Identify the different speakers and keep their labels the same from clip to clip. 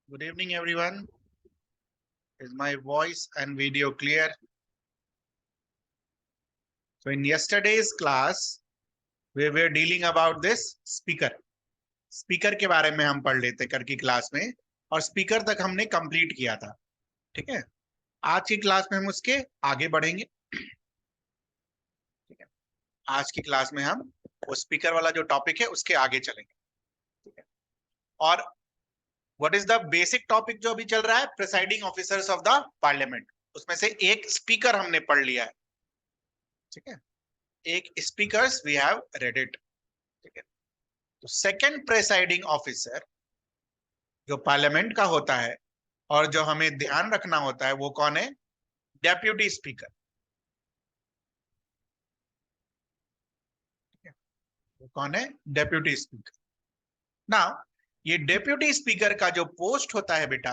Speaker 1: Good evening, everyone. Is my voice and video clear? So in yesterday's class, we were dealing about this speaker. Speaker के बारे में हम पढ़ लेते कर की क्लास में, और स्पीकर तक हमने कंप्लीट किया था. ठीक है, आज की क्लास में हम उसके आगे बढ़ेंगे. ठीक है, आज की क्लास में हम वो स्पीकर वाला जो टॉपिक है उसके आगे चलेंगे. ठीक है, और what is the basic topic जो अभी चल रहा है, presiding officers of the parliament. उसमें से एक स्पीकर हमने पढ़ लिया है. ठीक है, एक speakers we have read it. ठीक है, तो सेकंड प्रेसाइडिंग ऑफिसर जो पार्लियामेंट का होता है और जो हमें ध्यान रखना होता है वो कौन है? Deputy speaker. वो कौन है? Deputy speaker. ना, ये डेप्यूटी स्पीकर का जो पोस्ट होता है बेटा,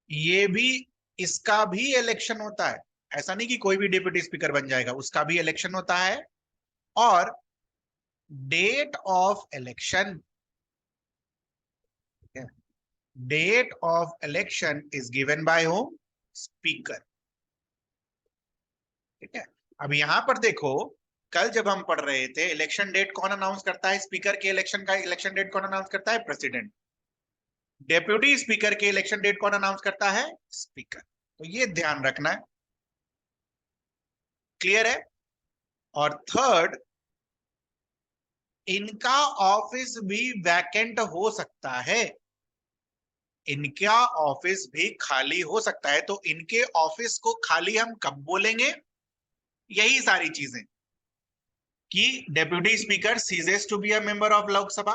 Speaker 1: ये भी, इसका भी इलेक्शन होता है. ऐसा नहीं कि कोई भी डेप्यूटी स्पीकर बन जाएगा, उसका भी इलेक्शन होता है. और date of election, date of election is given by whom? Speaker. ठीक है, अब यहां पर देखो, कल जब हम पढ़ रहे थे, इलेक्शन डेट कौन अनाउंस करता है? स्पीकर के इलेक्शन का इलेक्शन डेट कौन अनाउंस करता है? प्रेसिडेंट. डेप्यूटी स्पीकर के इलेक्शन डेट कौन अनाउंस करता है? स्पीकर. तो ये ध्यान रखना है. क्लियर है? और थर्ड, इनका ऑफिस भी वैकेंट हो सकता है. इनका ऑफिस भी खाली हो सकता है. तो इनके ऑफिस को खाली हम कब बोलेंगे? यही सारी चीजें कि deputy speaker ceases to be a member of Lok Sabha,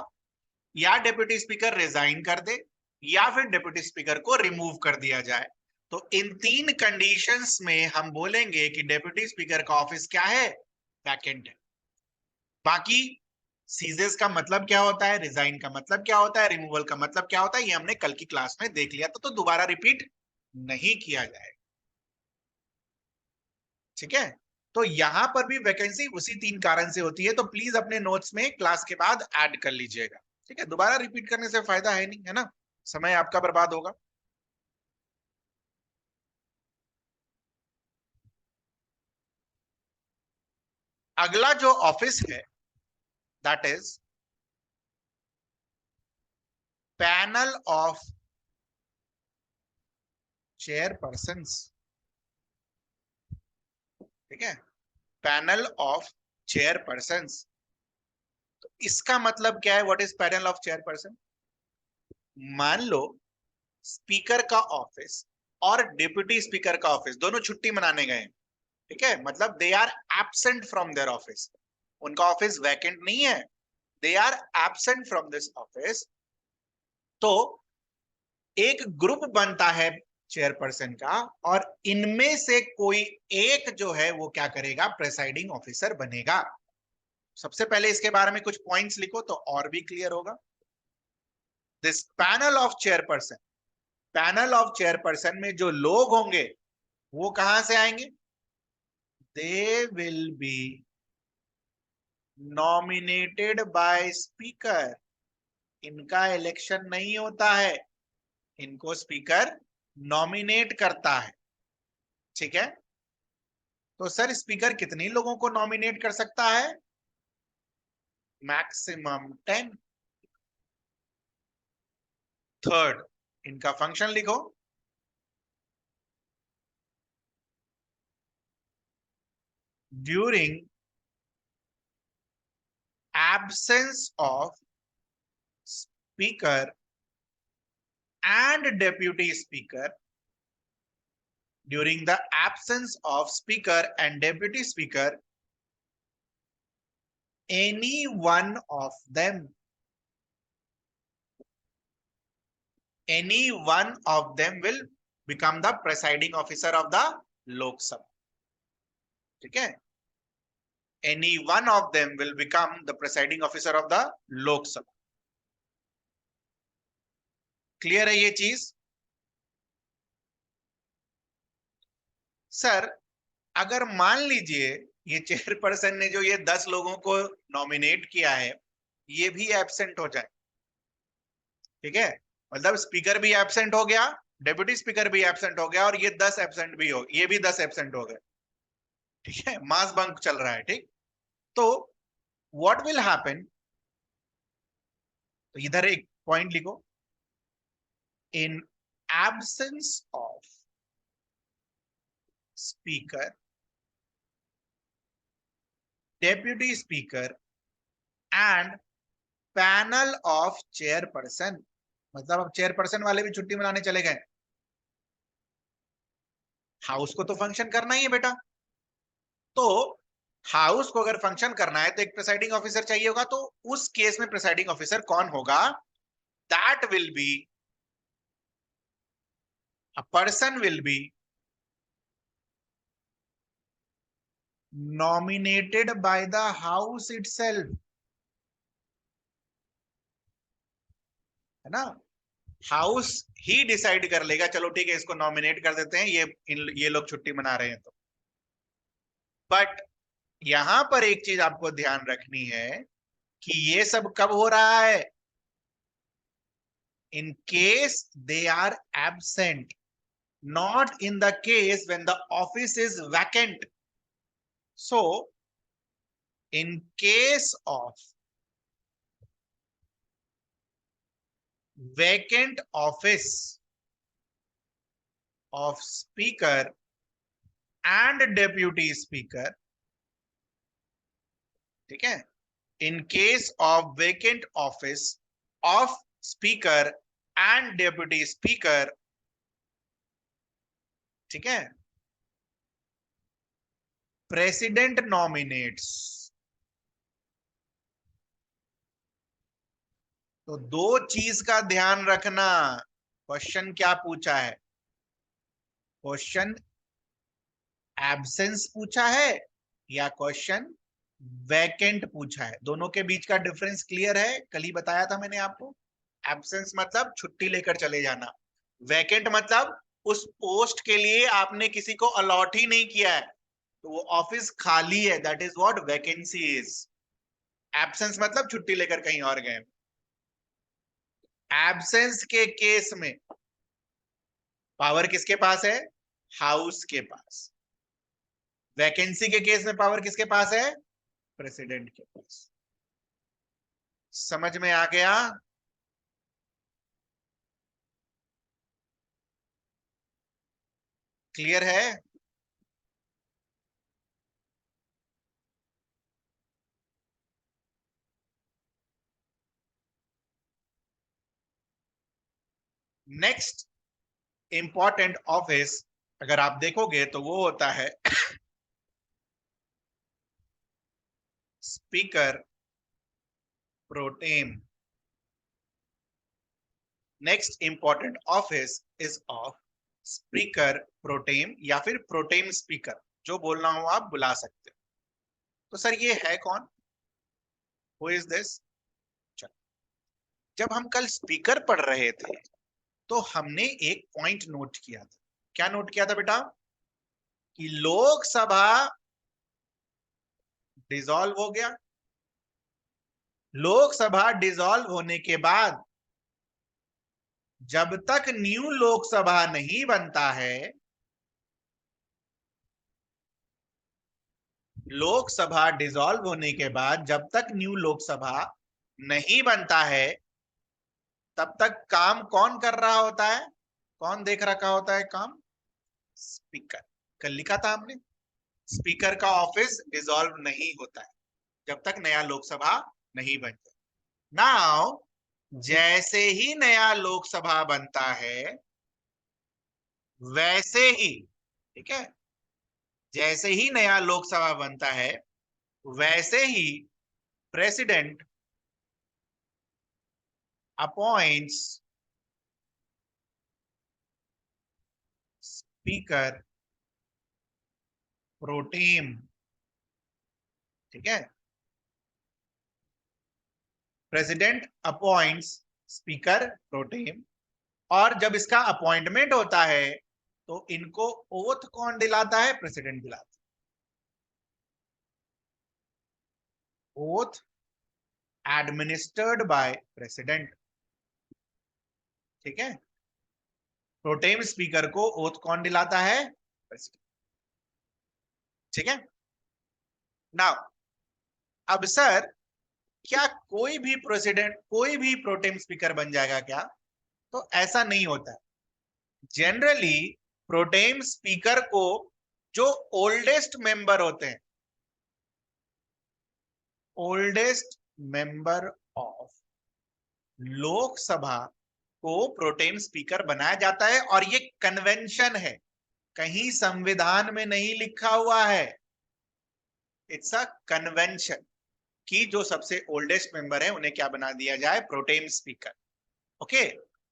Speaker 1: या डेप्यूटी स्पीकर रिजाइन कर दे, या फिर डेप्यूटी स्पीकर को रिमूव कर दिया जाए. तो इन तीन कंडीशंस में हम बोलेंगे कि डेप्यूटी स्पीकर का ऑफिस क्या है? वैकेंट है. बाकी सीजेस का मतलब क्या होता है, रिजाइन का मतलब क्या होता है, रिमूवल का मतलब क्या होता है, ये हमने कल की क्लास में देख लिया था, तो दोबारा रिपीट नहीं किया जाए. ठीक है, तो यहां पर भी वैकेंसी उसी तीन कारण से होती है. तो प्लीज अपने नोट्स में क्लास के बाद ऐड कर लीजिएगा. ठीक है, दोबारा रिपीट करने से फायदा है नहीं, है ना, समय आपका बर्बाद होगा. अगला जो ऑफिस है, that is panel of chairperson. ठीक है, पैनल ऑफ चेयरपर्सन. तो इसका मतलब क्या है? What is panel of chairperson? मान लो स्पीकर का ऑफिस और डिप्टी स्पीकर का ऑफिस दोनों छुट्टी मनाने गए. ठीक है, मतलब they are absent from their office. उनका ऑफिस वैकेंट नहीं है, they are absent from this office. तो एक ग्रुप बनता है चेयरपर्सन का, और इनमें से कोई एक जो है वो क्या करेगा? प्रेसाइडिंग ऑफिसर बनेगा. सबसे पहले इसके बारे में कुछ पॉइंट्स लिखो तो और भी क्लियर होगा. This panel of chairperson, panel of chairperson में जो लोग होंगे वो कहां से आएंगे? दे will be nominated by speaker. इनका इलेक्शन नहीं होता है, इनको स्पीकर नॉमिनेट करता है. ठीक है, तो सर स्पीकर कितने लोगों को नॉमिनेट कर सकता है? मैक्सिमम 10. थर्ड, इनका फंक्शन लिखो. During absence of speaker and deputy speaker, during the absence of speaker and deputy speaker, any one of them, any one of them will become the presiding officer of the Lok Sabha. ठीक है, any one of them will become the presiding officer of the Lok Sabha. Clear है ये चीज? Sir अगर मान लीजिए ये chairperson ने जो ये 10 लोगों को नॉमिनेट किया है, ये भी एब्सेंट हो जाए, ठीक है, मतलब स्पीकर भी एब्सेंट हो गया, डेप्यूटी स्पीकर भी एब्सेंट हो गया, और ये 10 एब्सेंट भी हो, ये भी 10 एब्सेंट हो गए। ठीक है, मास बंक चल रहा है। ठीक, तो व्हाट विल हैपन, तो इधर एक पॉइंट लिखो, in absence of speaker, deputy speaker and panel of chairperson, मतलब अब चेयरपर्सन वाले भी छुट्टी मनाने चले गए, हाउस को तो फंक्शन करना ही है बेटा। तो हाउस को अगर फंक्शन करना है तो एक प्रिसाइडिंग ऑफिसर चाहिए होगा, तो उस केस में प्रिसाइडिंग ऑफिसर कौन होगा, that will be a person will be nominated by the house itself, है ना। हाउस ही डिसाइड कर लेगा, चलो ठीक है इसको नॉमिनेट कर देते हैं, ये लोग छुट्टी मना रहे हैं तो। बट यहां पर एक चीज आपको ध्यान रखनी है कि ये सब कब हो रहा है, in case they are absent, not in the case when the office is vacant. So in case of vacant office of speaker and deputy speaker, ठीक है, in case of vacant office of speaker and deputy speaker, ठीक है, president nominates, तो दो चीज का ध्यान रखना, क्वेश्चन क्या पूछा है, क्वेश्चन एब्सेंस पूछा है या क्वेश्चन वैकेंट पूछा है, दोनों के बीच का डिफरेंस क्लियर है, कल ही बताया था मैंने आपको। एब्सेंस मतलब छुट्टी लेकर चले जाना, वैकेंट मतलब उस पोस्ट के लिए आपने किसी को अलॉट ही नहीं किया है, तो वो ऑफिस खाली है, that is what vacancy is. Absence मतलब छुट्टी लेकर कहीं और गए। एब्सेंस के केस में पावर किसके पास है, हाउस के पास। वैकेंसी के केस में पावर किसके पास है, प्रेसिडेंट के पास। समझ में आ गया। क्लियर है। नेक्स्ट इंपॉर्टेंट ऑफिस अगर आप देखोगे तो वो होता है speaker pro tem. Next important office is of speaker pro tem या फिर प्रोटेम स्पीकर, जो बोलना हो आप बुला सकते हो। तो सर ये है कौन, हु इज दिस। जब हम कल स्पीकर पढ़ रहे थे तो हमने एक पॉइंट नोट किया था, क्या नोट किया था बेटा, कि लोकसभा डिसॉल्व हो गया, लोकसभा डिसॉल्व होने के बाद जब तक न्यू लोकसभा नहीं बनता है, लोकसभा डिसॉल्व होने के बाद जब तक न्यू लोकसभा नहीं बनता है, तब तक काम कौन कर रहा होता है, कौन देख रखा होता है काम, स्पीकर। कल लिखा था हमने, स्पीकर का ऑफिस डिसॉल्व नहीं होता है जब तक नया लोकसभा नहीं बनता। नाउ जैसे ही नया लोकसभा बनता है वैसे ही, ठीक है, जैसे ही नया लोकसभा बनता है वैसे ही प्रेसिडेंट अपॉइंट्स स्पीकर प्रोटेम, ठीक है, प्रेसिडेंट अपॉइंट्स स्पीकर प्रोटेम। और जब इसका अपॉइंटमेंट होता है तो इनको ओथ कौन दिलाता है, प्रेसिडेंट दिलाता है, ओथ एडमिनिस्टर्ड बाय प्रेसिडेंट। ठीक है, प्रोटेम स्पीकर को ओथ कौन दिलाता है? ठीक है। नाउ अब सर, क्या कोई भी प्रेसिडेंट, कोई भी प्रोटेम स्पीकर बन जाएगा क्या? तो ऐसा नहीं होता। जनरली प्रोटेम स्पीकर को जो ओल्डेस्ट मेंबर होते हैं, ओल्डेस्ट मेंबर ऑफ लोकसभा को प्रोटेम स्पीकर बनाया जाता है। और ये कन्वेंशन है, कहीं संविधान में नहीं लिखा हुआ है। इट्स अ कन्वेंशन कि जो सबसे ओल्डेस्ट मेंबर है उन्हें क्या बना दिया जाए? Pro tem speaker. ओके।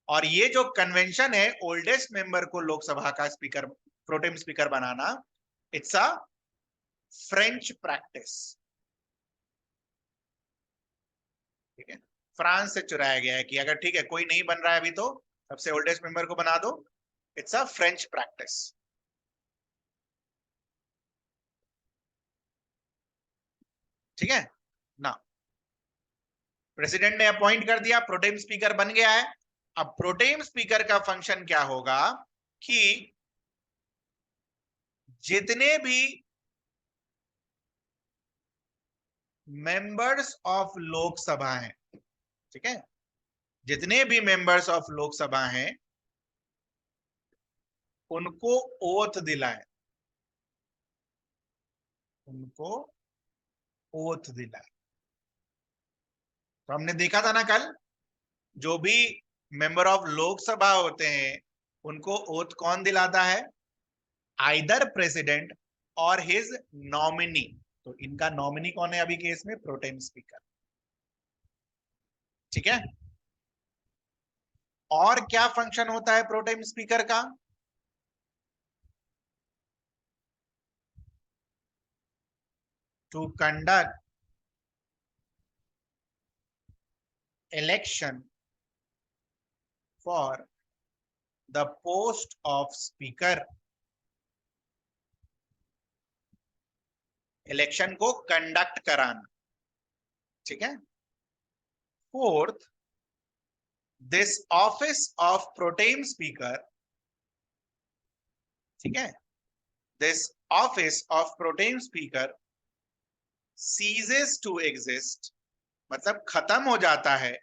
Speaker 1: और ये जो कन्वेंशन है ओल्डेस्ट मेंबर को लोकसभा का स्पीकर, प्रोटेम स्पीकर बनाना, इट्स अ फ्रेंच प्रैक्टिस। ठीक है, फ्रांस से चुराया गया है कि अगर ठीक है कोई नहीं बन रहा है अभी तो सबसे ओल्डेस्ट मेंबर को बना दो। It's a French practice. ठीक है ना, प्रेसिडेंट ने अपॉइंट कर दिया, प्रोटेम स्पीकर बन गया है। अब प्रोटेम स्पीकर का फंक्शन क्या होगा कि जितने भी मेंबर्स ऑफ लोकसभा हैं, ठीक है, जितने भी मेंबर्स ऑफ लोकसभा हैं उनको ओथ दिलाए, उनको ओथ दिलाए। तो हमने देखा था ना कल, जो भी मेंबर ऑफ लोकसभा होते हैं उनको ओथ कौन दिलाता है? आइदर प्रेसिडेंट और हिज नॉमिनी। तो इनका नॉमिनी कौन है अभी केस में? Pro tem speaker. ठीक है। और क्या फंक्शन होता है प्रोटेम स्पीकर का? To conduct election for the post of speaker. Election को कंडक्ट कराना। ठीक है। Fourth, this office of pro tem speaker, ठीक है, this office of pro tem speaker ceases to exist, मतलब खत्म हो जाता है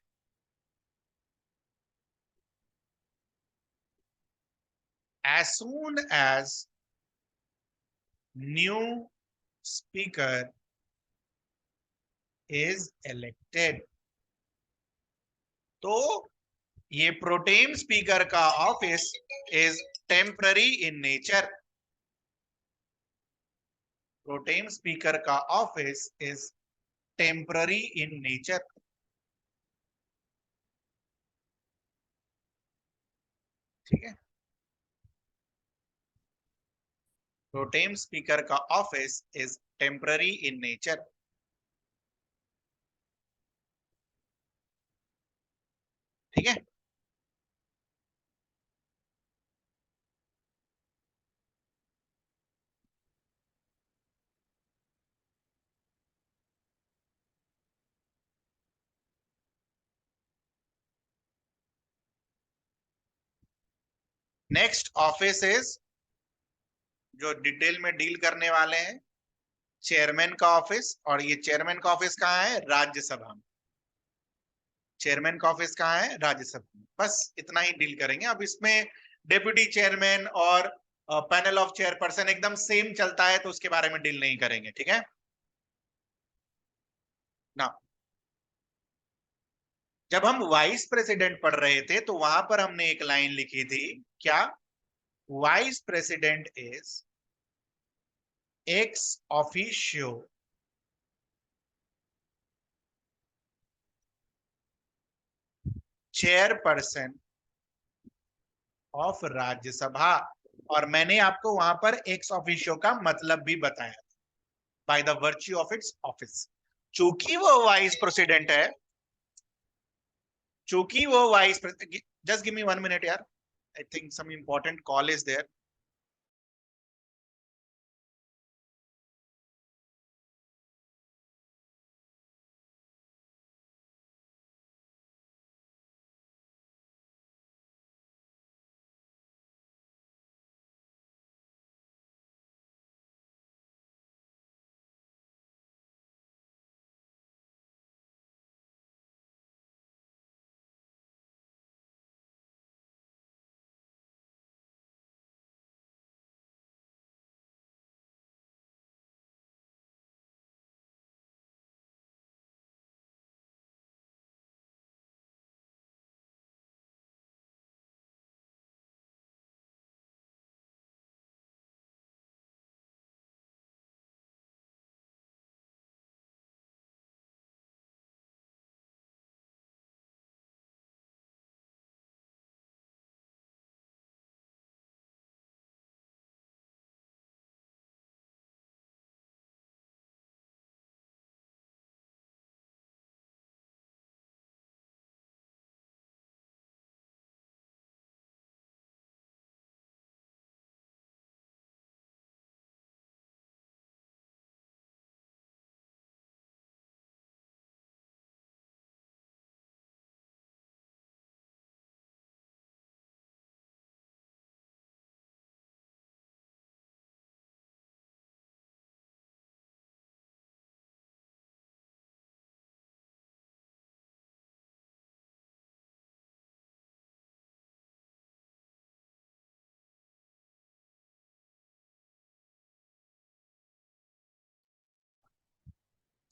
Speaker 1: as soon as new speaker is elected। तो ये प्रोटेम स्पीकर का office is temporary in nature. Pro tem speaker का office is temporary in nature. ठीक है, प्रोटेम स्पीकर का office is temporary in nature. ठीक है। नेक्स्ट ऑफिस इज, जो डिटेल में डील करने वाले हैं, चेयरमैन का ऑफिस। और ये चेयरमैन का ऑफिस कहाँ है? राज्यसभा में। चेयरमैन का ऑफिस कहाँ है? राज्यसभा में। बस इतना ही डील करेंगे। अब इसमें डेप्यूटी चेयरमैन और पैनल ऑफ चेयरपर्सन एकदम सेम चलता है तो उसके बारे में डील नहीं करेंगे। ठीक है ना। जब हम वाइस प्रेसिडेंट पढ़ रहे थे तो वहां पर हमने एक लाइन लिखी थी, क्या? Vice president is ex officio chairperson of Rajya Sabha. और मैंने आपको वहां पर एक्स ऑफिशियो का मतलब भी बताया, by the virtue of its office. चूंकि वो वाइस प्रेसिडेंट है, चूंकि वो vice, just give me 1 minute यार, I think some important call is there.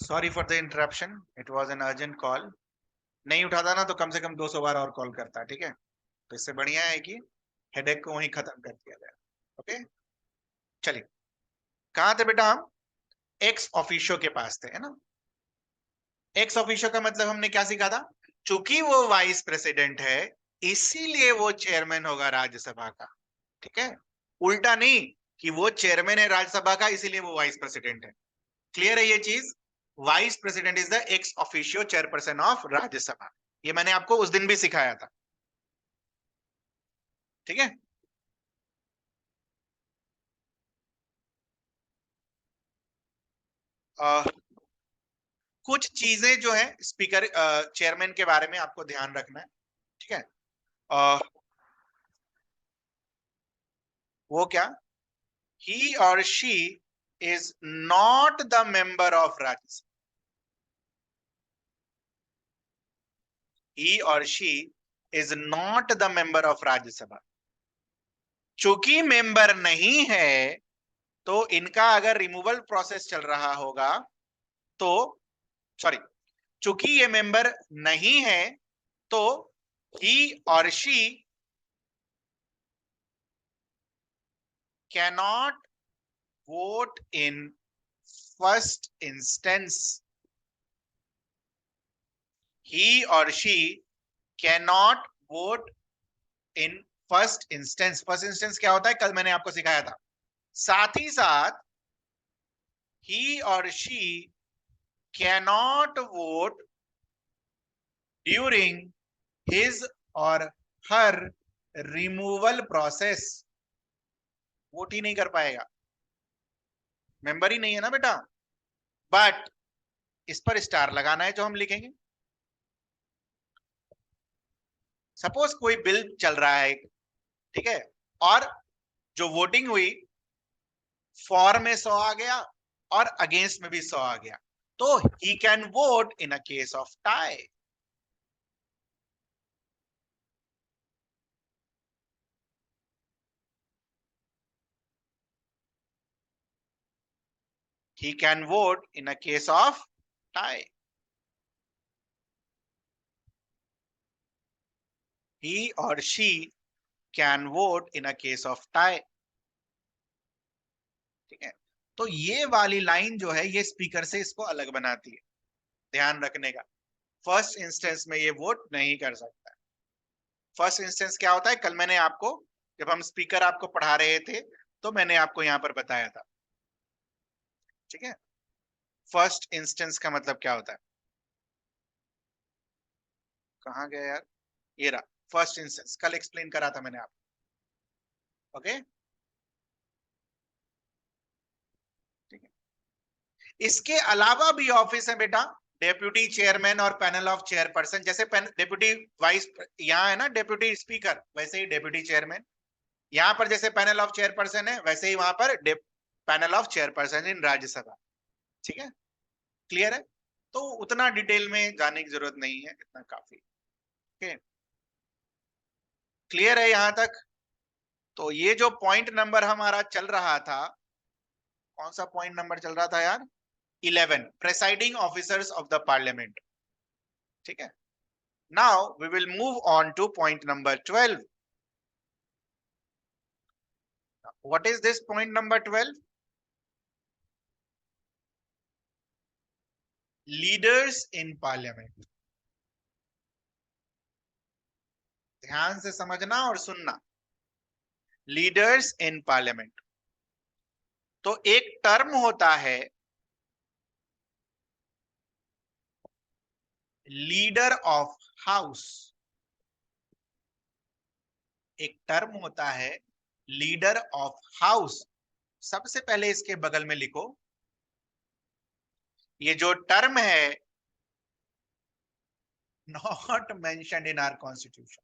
Speaker 1: Sorry for the interruption, it was an urgent call. नहीं उठाता ना तो कम से कम 200 बार और कॉल करता, ठीक है। तो इससे बढ़िया है कि हेडेक को वहीं खत्म कर दिया जाए। ओके, चलिए कहाँ थे बेटा हम? एक्स ऑफिशियो के पास थे, है ना। एक्स ऑफिशियो का मतलब हमने क्या सीखा था? चूंकि वो वाइस प्रेसिडेंट है इसीलिए वो चेयरमैन होगा राज्यसभा का, ठीक है। उल्टा नहीं कि वो चेयरमैन है राज्यसभा का इसीलिए वो वाइस प्रेसिडेंट है। क्लियर है ये चीज? Vice president is the ex officio chairperson of Rajya Sabha. ये मैंने आपको उस दिन भी सिखाया था, ठीक है। कुछ चीजें जो है स्पीकर चेयरमैन के बारे में आपको ध्यान रखना है, ठीक है। अ, वो क्या? He or she is not the member of Rajya Sabha. He or she is not the member of Rajya Sabha. चूंकि मेंबर नहीं है तो इनका अगर रिमूवल प्रोसेस चल रहा होगा तो, सॉरी, चूंकि ये मेंबर नहीं है तो he or she cannot vote in first instance. He or she cannot vote in first instance. First instance क्या होता है? कल मैंने आपको सिखाया था। साथ ही साथ ही or she cannot vote during his और हर रिमूवल प्रोसेस। वोट ही नहीं कर पाएगा, मेंबर ही नहीं है ना बेटा। बट इस पर स्टार लगाना है जो हम लिखेंगे। सपोज कोई बिल चल रहा है, ठीक है, और जो वोटिंग हुई फॉर में 100 आ गया और अगेंस्ट में भी 100 आ गया, तो he can vote in a case of tie. He can vote in a case of tie. He or she can vote in a case of tie. ठीक है। तो ये वाली लाइन जो है ये स्पीकर से इसको अलग बनाती है, ध्यान रखने का। फर्स्ट इंस्टेंस में ये वोट नहीं कर सकता। फर्स्ट इंस्टेंस क्या होता है? कल मैंने आपको, जब हम स्पीकर आपको पढ़ा रहे थे तो मैंने आपको यहां पर बताया था, ठीक है। फर्स्ट इंस्टेंस का मतलब क्या होता है? कहां गया यार? ये रहा फर्स्ट इंस्टेंस, कल एक्सप्लेन करा था मैंने आपको। ओके, ठीक है। इसके अलावा भी ऑफिस है बेटा, डेप्यूटी चेयरमैन और पैनल ऑफ चेयरपर्सन। जैसे डेप्यूटी वाइस यहाँ है ना डेप्यूटी स्पीकर, वैसे ही डेप्यूटी चेयरमैन। यहाँ पर जैसे पैनल ऑफ चेयरपर्सन है वैसे ही वहां पर पैनल ऑफ चेयरपर्सन इन राज्यसभा, ठीक है। क्लियर है? तो उतना डिटेल में जाने की जरूरत नहीं है, इतना काफी। ओके, क्लियर है यहां तक? तो ये जो पॉइंट नंबर हमारा चल रहा था, कौन सा पॉइंट नंबर चल रहा था यार? 11, presiding officers of the parliament, ठीक है। Now we will move on to point number 12. What is this point number 12? Leaders in parliament. ध्यान से समझना और सुनना। लीडर्स इन पार्लियामेंट, तो एक टर्म होता है लीडर ऑफ हाउस। एक टर्म होता है लीडर ऑफ हाउस। सबसे पहले इसके बगल में लिखो, ये जो टर्म है not mentioned in our constitution.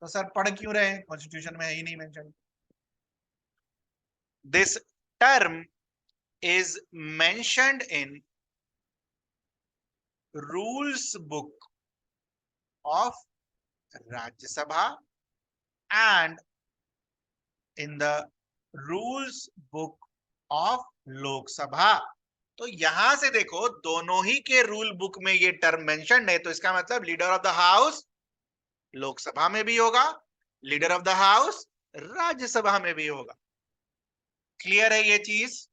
Speaker 1: तो सर पढ़ क्यों रहे हैं? कॉन्स्टिट्यूशन में है ही नहीं mention. This term is mentioned in rules book of Rajya Sabha and in the rules book of Lok Sabha. तो यहां से देखो दोनों ही के रूल बुक में ये टर्म मेंशन्ड है, तो इसका मतलब leader of the house Lok Sabha में भी होगा, leader of the house Rajya Sabha में भी होगा। क्लियर है ये चीज?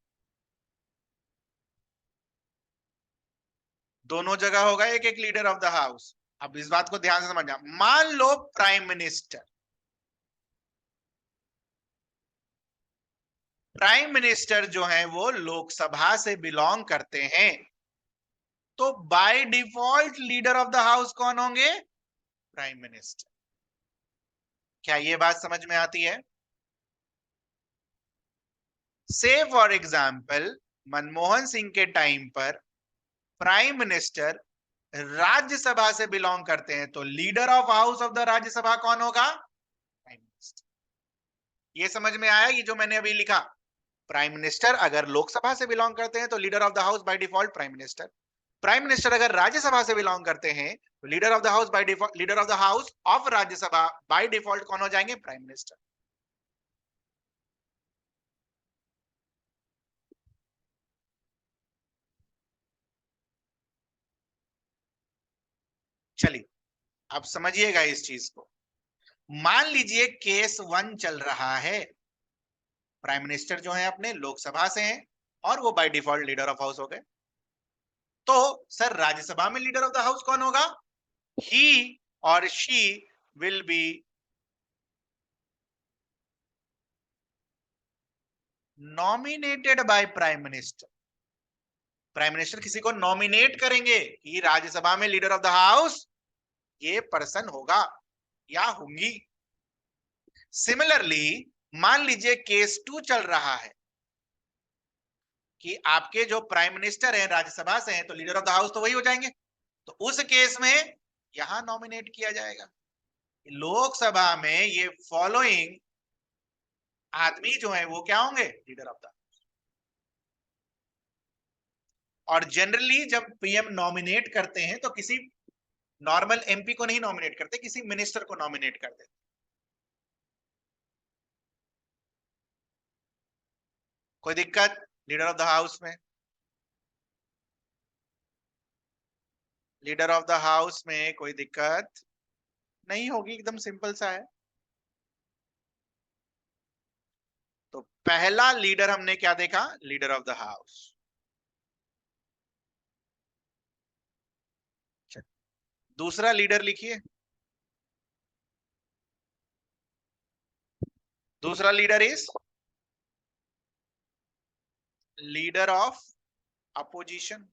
Speaker 1: दोनों जगह होगा एक एक लीडर ऑफ द हाउस। अब इस बात को ध्यान से समझना। मान लो प्राइम मिनिस्टर, प्राइम मिनिस्टर जो है वो लोकसभा से बिलोंग करते हैं, तो by default leader of the house कौन होंगे? Prime minister. क्या ये बात समझ में आती है? Say for example Manmohan Singh के टाइम पर प्राइम मिनिस्टर राज्यसभा से बिलोंग करते हैं, तो leader of house of the Rajya Sabha कौन होगा? Prime minister. ये समझ में आया ये जो मैंने अभी लिखा? प्राइम मिनिस्टर अगर लोकसभा से बिलोंग करते हैं तो leader of the house by default prime minister. Prime minister अगर राज्यसभा से बिलोंग करते हैं तो leader of the house by default, leader of the house of Rajya Sabha by default कौन हो जाएंगे? Prime minister. चलिए अब समझिएगा इस चीज को। मान लीजिए केस 1 चल रहा है, प्राइम मिनिस्टर जो है अपने लोकसभा से हैं और वो by default leader of house हो गए। तो सर राज्यसभा में लीडर ऑफ द हाउस कौन होगा? ही or she will be nominated by prime minister. Prime minister किसी को नॉमिनेट करेंगे कि राज्यसभा में लीडर ऑफ द हाउस ये पर्सन होगा या होंगी। सिमिलरली मान लीजिए केस 2 चल रहा है कि आपके जो प्राइम मिनिस्टर हैं राज्यसभा से हैं, तो लीडर ऑफ द हाउस तो वही हो जाएंगे। तो उस केस में यहां नॉमिनेट किया जाएगा। लोकसभा में ये फॉलोइंग आदमी जो है वो क्या होंगे? Leader of the. और जनरली जब पीएम नॉमिनेट करते हैं तो किसी नॉर्मल एमपी को नहीं नॉमिनेट करते, किसी मिनिस्टर को नॉमिनेट करते हैं। कोई दिक्कत लीडर ऑफ द हाउस में? लीडर ऑफ द हाउस में कोई दिक्कत नहीं होगी, एकदम सिंपल सा है। तो पहला लीडर हमने क्या देखा? Leader of the house. दूसरा लीडर लिखिए। दूसरा leader is leader of opposition.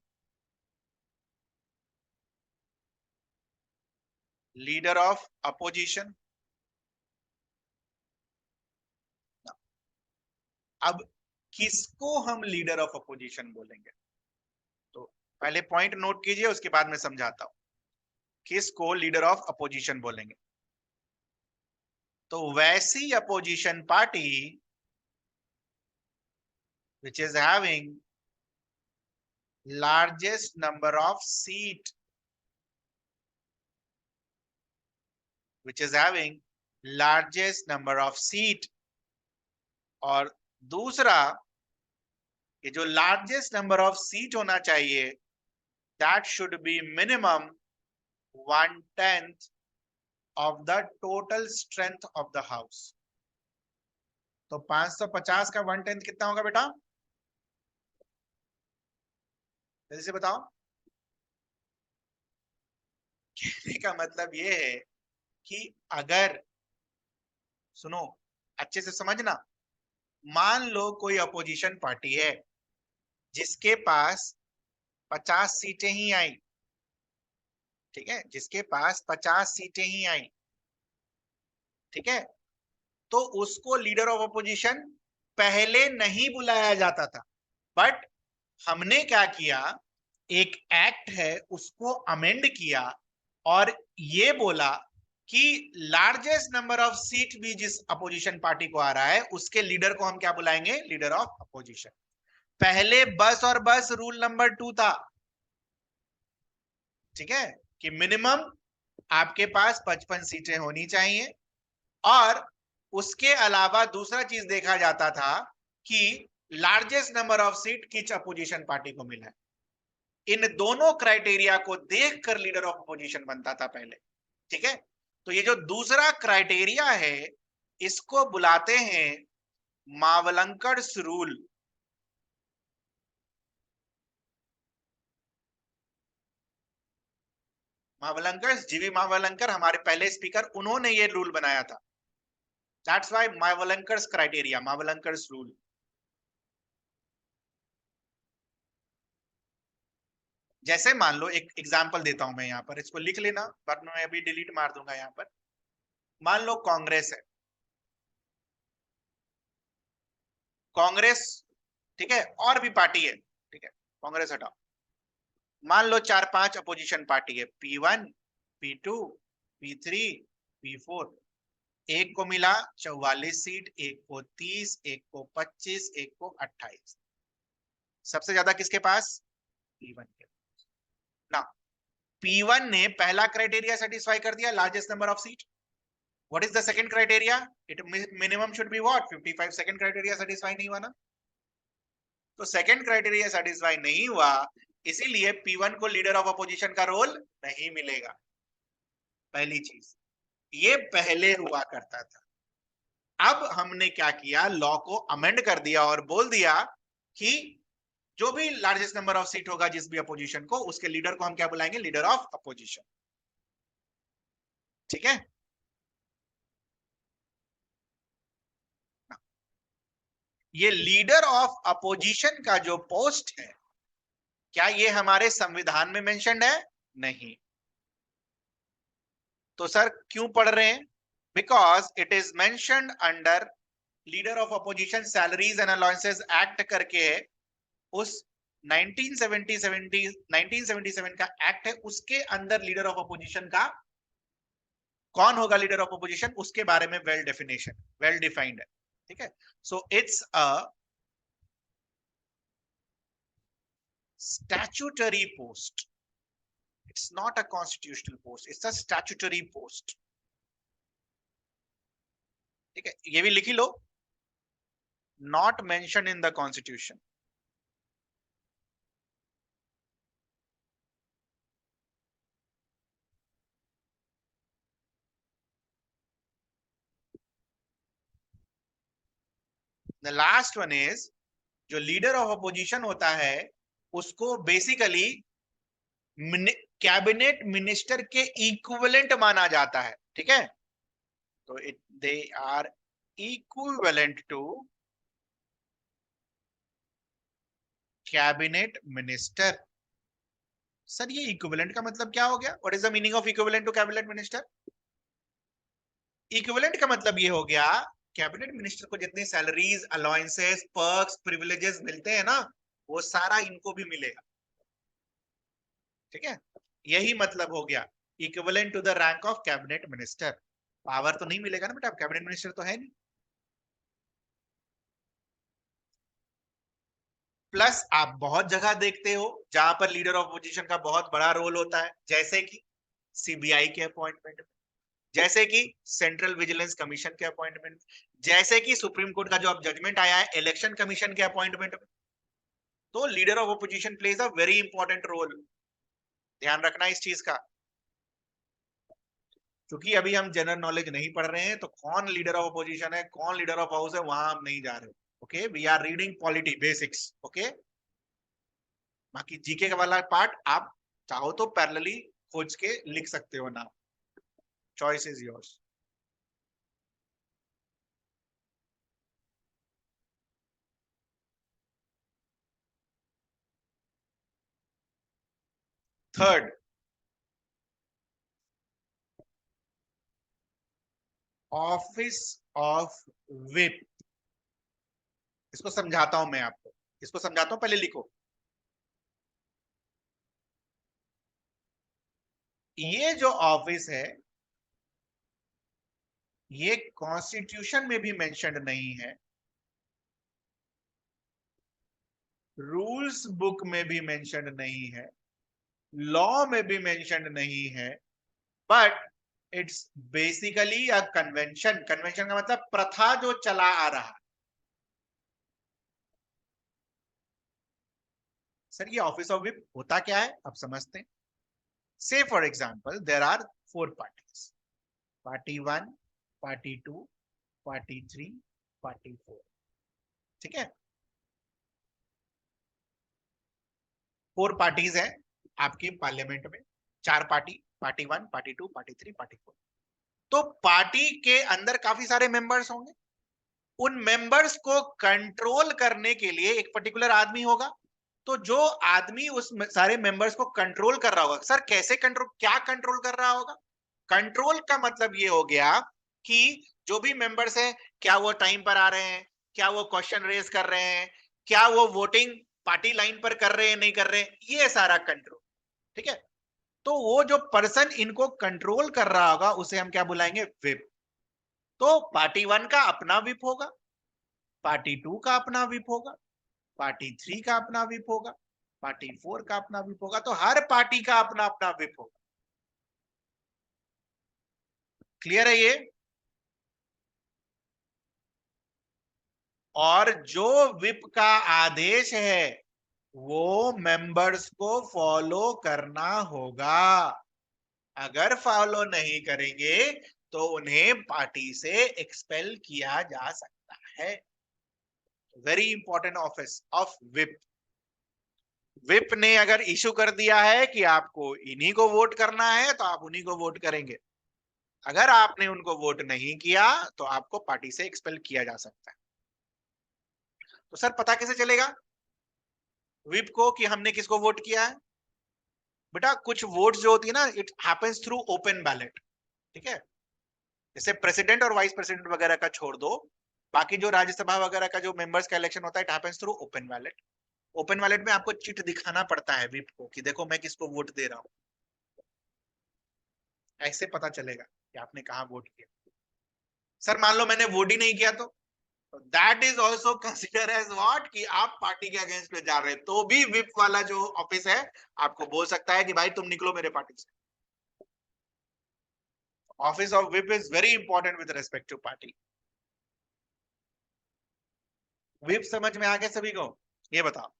Speaker 1: Leader of opposition. अब किसको हम लीडर ऑफ अपोजिशन बोलेंगे? तो पहले पॉइंट नोट कीजिए, उसके बाद में समझाता हूं किसको लीडर ऑफ अपोजिशन बोलेंगे। तो वैसी opposition party which is having largest number of seat, which is having largest number of seat। और दूसरा ये जो लार्जेस्ट नंबर ऑफ सीट होना चाहिए, that should be minimum 1/10 of the total strength of the house. तो 550 का 1/10 कितना होगा बेटा? जल्दी से बताओ। कहने का मतलब ये है कि अगर, सुनो अच्छे से समझना, मान लो कोई अपोजिशन पार्टी है जिसके पास 50 सीटें ही आई, ठीक है, जिसके पास 50 सीटें ही आई, ठीक है, तो उसको लीडर ऑफ अपोजिशन पहले नहीं बुलाया जाता था। बट हमने क्या किया, एक एक्ट है उसको अमेंड किया और ये बोला कि लार्जेस्ट नंबर ऑफ सीट भी जिस अपोजिशन पार्टी को आ रहा है उसके लीडर को हम क्या बुलाएंगे? Leader of opposition. पहले बस और बस रूल नंबर 2 था, ठीक है, कि मिनिमम आपके पास 55 सीटें होनी चाहिए। और उसके अलावा दूसरा चीज देखा जाता था कि लार्जेस्ट नंबर ऑफ सीट किस अपोजिशन पार्टी को मिला है। इन दोनों क्राइटेरिया को देखकर लीडर ऑफ अपोजिशन बनता था पहले। ठीक है, तो ये जो दूसरा क्राइटेरिया है इसको बुलाते हैं मावलंकर्स रूल। मावलंकर्स, जीवी मावलंकर हमारे पहले स्पीकर, उन्होंने ये रूल बनाया था। That's why Mavalankar's criteria, Mavalankar's rule. जैसे मान लो, एक एग्जांपल देता हूं मैं, यहां पर इसको लिख लेना वरना मैं अभी डिलीट मार दूंगा। यहां पर मान लो कांग्रेस है, कांग्रेस, ठीक है, और भी पार्टी है, ठीक है, कांग्रेस हटाओ। मान लो 4-5 अपोजिशन पार्टी है, P1, P2, P3, P4। एक को मिला 44 सीट, एक को 30, एक को 25, एक को 28। सबसे ज्यादा किसके पास? P1 के। ना, P1 ने पहला क्राइटेरिया सेटिस्फाई कर दिया, largest number of seat. What is the second criteria? It minimum should be what? 55। Second criteria satisfy नहीं हुआ ना, तो सेकंड क्राइटेरिया सेटिस्फाई नहीं हुआ, इसीलिए P1 को लीडर ऑफ अपोजिशन का रोल नहीं मिलेगा। पहली चीज, ये पहले हुआ करता था। अब हमने क्या किया, लॉ को अमेंड कर दिया और बोल दिया कि जो भी लार्जेस्ट नंबर ऑफ सीट होगा जिस भी अपोजिशन को, उसके लीडर को हम क्या बुलाएंगे? Leader of opposition. ठीक है, ये लीडर ऑफ अपोजिशन का जो पोस्ट है, क्या ये हमारे संविधान में मेंशन्ड है? नहीं। तो सर क्यों पढ़ रहे हैं? Because it is mentioned under leader of opposition salaries and allowances act करके है, उस 1977 का एक्ट है, उसके अंदर लीडर ऑफ अपोजिशन का कौन होगा? लीडर ऑफ अपोजिशन, उसके बारे में वेल डेफिनेशन, वेल डिफाइंड है। ठीक है, so it's a statutory post. It's not a constitutional post, it's a statutory post. ठीक है, ये भी लिखी लो, not mentioned in the constitution. The last one is, जो लीडर ऑफ अपोजिशन होता है उसको बेसिकली कैबिनेट मिनिस्टर के इक्विवेलेंट माना जाता है। ठीक है, तो they are equivalent to cabinet minister. Sir ये इक्विवेलेंट का मतलब क्या हो गया? What is the meaning of equivalent to cabinet minister? Equivalent का मतलब ये हो गया, कैबिनेट मिनिस्टर को जितनी सैलरीज, अलाउंसेस, पर्क्स, प्रिविलेजेस मिलते हैं ना, वो सारा इनको भी मिलेगा। ठीक है, यही मतलब हो गया equivalent to the rank of cabinet minister. Power तो नहीं मिलेगा ना बेटा, कैबिनेट मिनिस्टर तो है नहीं। प्लस आप बहुत जगह देखते हो जहां पर लीडर ऑफ अपोजिशन का बहुत बड़ा रोल होता है, जैसे कि सीबीआई के अपॉइंटमेंट, जैसे कि सेंट्रल विजिलेंस कमीशन के अपॉइंटमेंट, जैसे कि सुप्रीम कोर्ट का जो अब जजमेंट आया है इलेक्शन कमीशन के अपॉइंटमेंट में। तो leader of opposition plays a very important role, ध्यान रखना इस चीज का। क्योंकि अभी हम जनरल नॉलेज नहीं पढ़ रहे हैं, तो कौन लीडर ऑफ अपोजिशन है, कौन लीडर ऑफ हाउस है, वहां हम नहीं जा रहे। Okay, we are reading polity basics. Okay, बाकी जीके का वाला पार्ट आप चाहो तो पैरेलली खोज के लिख सकते हो ना, choice is yours. Third, office of whip. इसको समझाता हूं मैं आपको, इसको समझाता हूं, पहले लिखो। ये जो ऑफिस है ये कॉन्स्टिट्यूशन में भी मेंशन नहीं है, रूल्स बुक में भी मेंशन नहीं है, लॉ में भी मेंशन नहीं है, but it's basically a convention. Convention का मतलब प्रथा जो चला आ रहा है। सर ये ऑफिस ऑफ विप होता क्या है, अब समझते हैं। Say for example there are 4 parties, party 1, party 2, party 3, party 4। ठीक है, 4 पार्टीज हैं आपकी पार्लियामेंट में, 4 party, party 1, party 2, party 3, party 4। तो पार्टी के अंदर काफी सारे मेंबर्स होंगे, उन मेंबर्स को कंट्रोल करने के लिए एक पर्टिकुलर आदमी होगा। तो जो आदमी उस सारे मेंबर्स को कंट्रोल कर रहा होगा, सर कैसे कंट्रोल, क्या कंट्रोल कर रहा होगा? कंट्रोल का मतलब ये हो गया कि जो भी मेंबर्स हैं, क्या वो टाइम पर आ रहे हैं, क्या वो क्वेश्चन रेज कर रहे हैं, क्या वो वोटिंग पार्टी लाइन पर कर रहे हैं नहीं कर रहे हैं, ये सारा कंट्रोल। ठीक है, तो वो जो पर्सन इनको कंट्रोल कर रहा होगा उसे हम क्या बुलाएंगे, विप। तो पार्टी 1 का अपना विप होगा, पार्टी 2 का अपना विप होगा, पार्टी 3 का अपना विप होगा, पार्टी 4 का अपना विप होगा। तो हर पार्टी का अपना अपना विप होगा। क्लियर है ये? और जो विप का आदेश है वो मेंबर्स को फॉलो करना होगा। अगर फॉलो नहीं करेंगे तो उन्हें पार्टी से एक्सपेल किया जा सकता है। Very important office of whip. Whip ने अगर इशू कर दिया है कि आपको इन्हीं को वोट करना है तो आप उन्हीं को वोट करेंगे। अगर आपने उनको वोट नहीं किया तो आपको पार्टी से एक्सपेल किया जा सकता है। तो सर पता कैसे चलेगा विप को कि हमने किसको वोट किया है? बेटा कुछ वोट जो होती है ना, it happens through open ballot. ठीक है, जैसे प्रेसिडेंट और वाइस प्रेसिडेंट वगैरह का छोड़ दो, बाकी जो राज्यसभा वगैरह का जो मेंबर्स का इलेक्शन होता है, it happens through open ballot. Open ballot में आपको चिट दिखाना पड़ता है विप को कि देखो मैं किसको वोट दे रहा हूं। ऐसे पता चलेगा कि आपने कहा वोट किया। सर मान लो मैंने वोट ही नहीं किया तो that is also consider as what, कि आप पार्टी के अगेंस्ट में जा रहे हैं, तो भी विप वाला जो ऑफिस है आपको बोल सकता है कि भाई तुम निकलो मेरे पार्टी से। Office of whip is very important with respect to party. Whip समझ में आ गया सभी को? ये बताओ,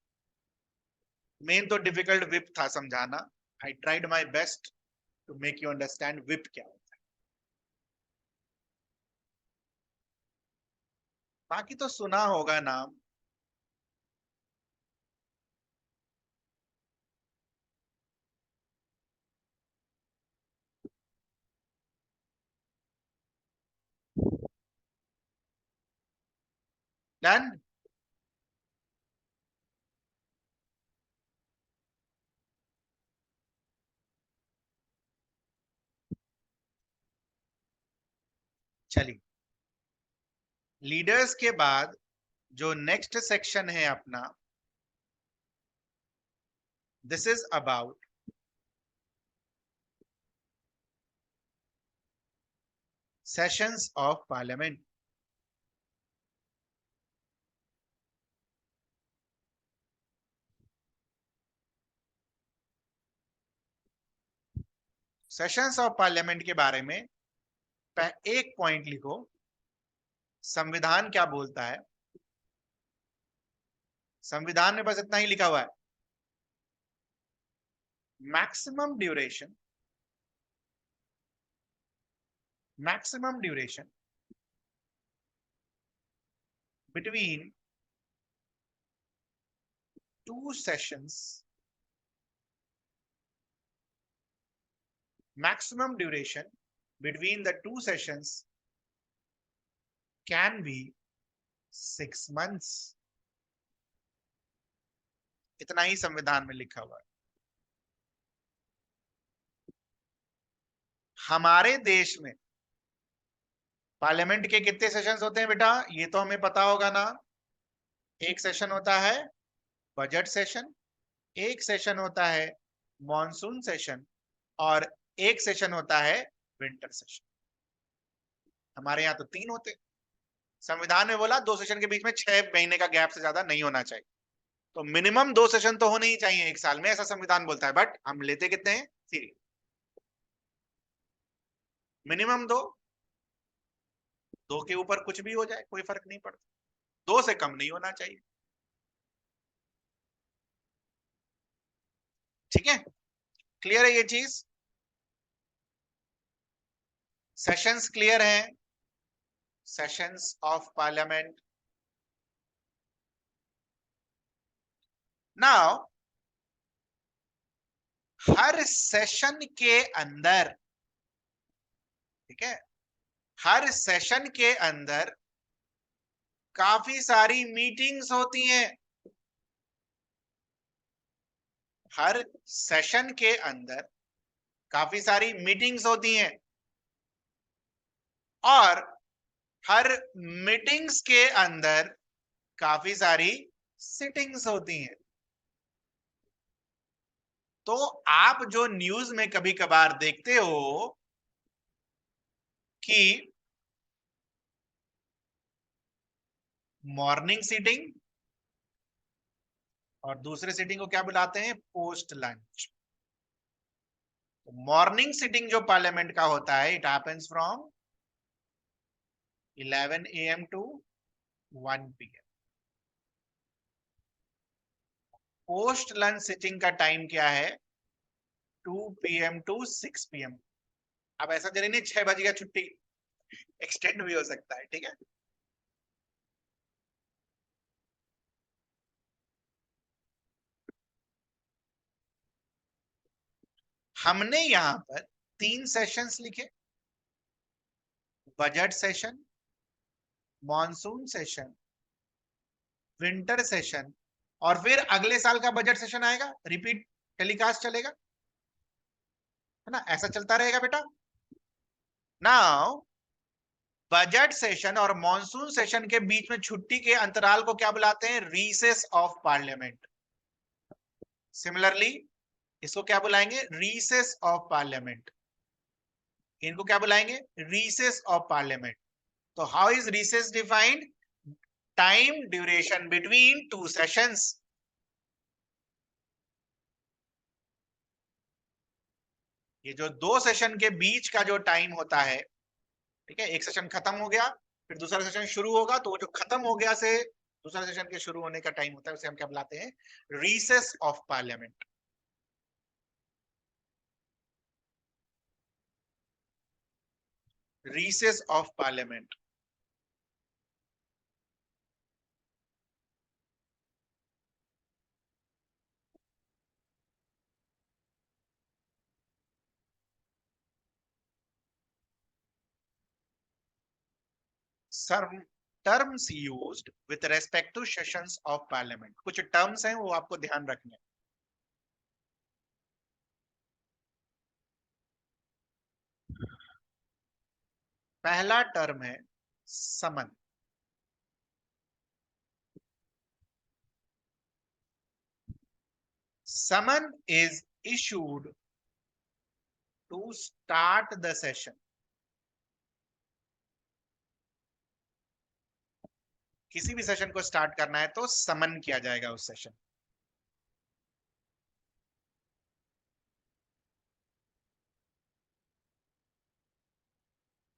Speaker 1: मेन तो डिफिकल्ट विप था समझाना। I tried my best to make you understand whip क्या होता है। बाकी तो सुना होगा नाम। डन। चलिए, लीडर्स के बाद जो नेक्स्ट सेक्शन है अपना, this is about sessions of parliament. Sessions of parliament के बारे में एक पॉइंट लिखो, संविधान क्या बोलता है। संविधान में बस इतना ही लिखा हुआ है, maximum duration, maximum duration between 2 sessions, maximum duration between the 2 sessions can be 6 months। इतना ही संविधान में लिखा हुआ है। हमारे देश में पार्लियामेंट के कितने सेशंस होते हैं बेटा, ये तो हमें पता होगा ना। एक सेशन होता है बजट सेशन, एक सेशन होता है मॉनसून सेशन, और एक सेशन होता है विंटर सेशन। हमारे यहाँ तो 3 होते हैं। संविधान में बोला 2 सेशन के बीच में 6 महीने का गैप से ज्यादा नहीं होना चाहिए। तो मिनिमम 2 सेशन तो होने ही चाहिए एक साल में, ऐसा संविधान बोलता है। बट हम लेते कितने हैं, 3। मिनिमम 2, 2 के ऊपर कुछ भी हो जाए कोई फर्क नहीं पड़ता, 2 से कम नहीं होना चाहिए। ठीक है, क्लियर है ये चीज? सेशंस क्लियर है? Sessions of parliament. Now her session के अंदर, ठीक है, हर सेशन के अंदर काफी सारी मीटिंग्स होती हैं। हर सेशन के अंदर काफी सारी मीटिंग्स होती हैं और हर मीटिंग्स के अंदर काफी सारी सिटिंग्स होती हैं। तो आप जो न्यूज में कभी कभार देखते हो कि मॉर्निंग सीटिंग और दूसरे सीटिंग को क्या बुलाते हैं? Post lunch. मॉर्निंग सीटिंग जो पार्लियामेंट का होता है, it happens from 11 AM to 1 PM। Post lunch sitting का टाइम क्या है? 2 PM टू 6 PM। अब ऐसा जरूरी नहीं 6 बजे का छुट्टी, एक्सटेंड भी हो सकता है, ठीक है। हमने यहां पर 3 सेशंस लिखे, budget session, monsoon session, winter session, और फिर अगले साल का बजट सेशन आएगा, रिपीट टेलीकास्ट चलेगा, है ना, ऐसा चलता रहेगा बेटा। नाउ बजट सेशन और मॉनसून सेशन के बीच में छुट्टी के अंतराल को क्या बुलाते हैं? Recess of parliament. सिमिलरली इसको क्या बुलाएंगे? Recess of parliament. इनको क्या बुलाएंगे? Recess of parliament. तो how is recess defined? Time duration between two sessions. ये जो दो सेशन के बीच का जो टाइम होता है, ठीक है, एक सेशन खत्म हो गया फिर दूसरा सेशन शुरू होगा, तो जो खत्म हो गया से दूसरा सेशन के शुरू होने का टाइम होता है उसे हम क्या बुलाते हैं? Recess of parliament. Recess of parliament. Some terms used with respect to sessions of parliament। कुछ टर्म्स हैं वो आपको ध्यान रखने हैं। पहला टर्म है summon. Summon is issued to start the session। किसी भी सेशन को स्टार्ट करना है तो समन किया जाएगा उस सेशन।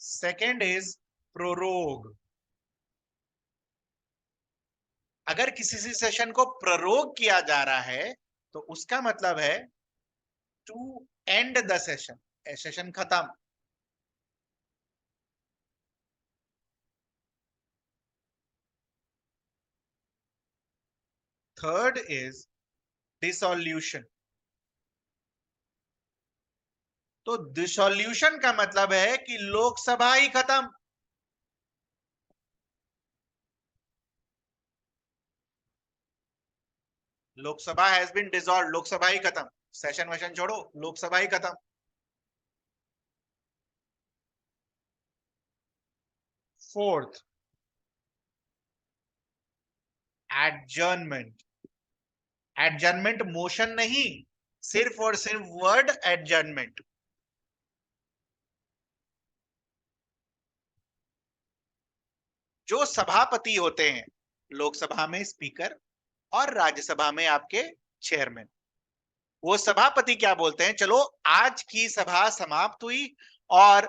Speaker 1: Second is prorogue. अगर किसी सेशन को प्रोरोग किया जा रहा है तो उसका मतलब है to end the session, session खत्म। Third is dissolution. तो डिसोल्यूशन का मतलब है कि लोकसभा ही खत्म। Lok Sabha has been dissolve, Lok Sabha ही खत्म, सेशन वेशन छोड़ो, लोकसभा ही खत्म। Fourth, adjournment. एडजर्नमेंट मोशन नहीं, सिर्फ और सिर्फ वर्ड एडजर्नमेंट। जो सभापति होते हैं लोकसभा में, स्पीकर, और राज्यसभा में आपके चेयरमैन, वो सभापति क्या बोलते हैं? चलो आज की सभा समाप्त हुई और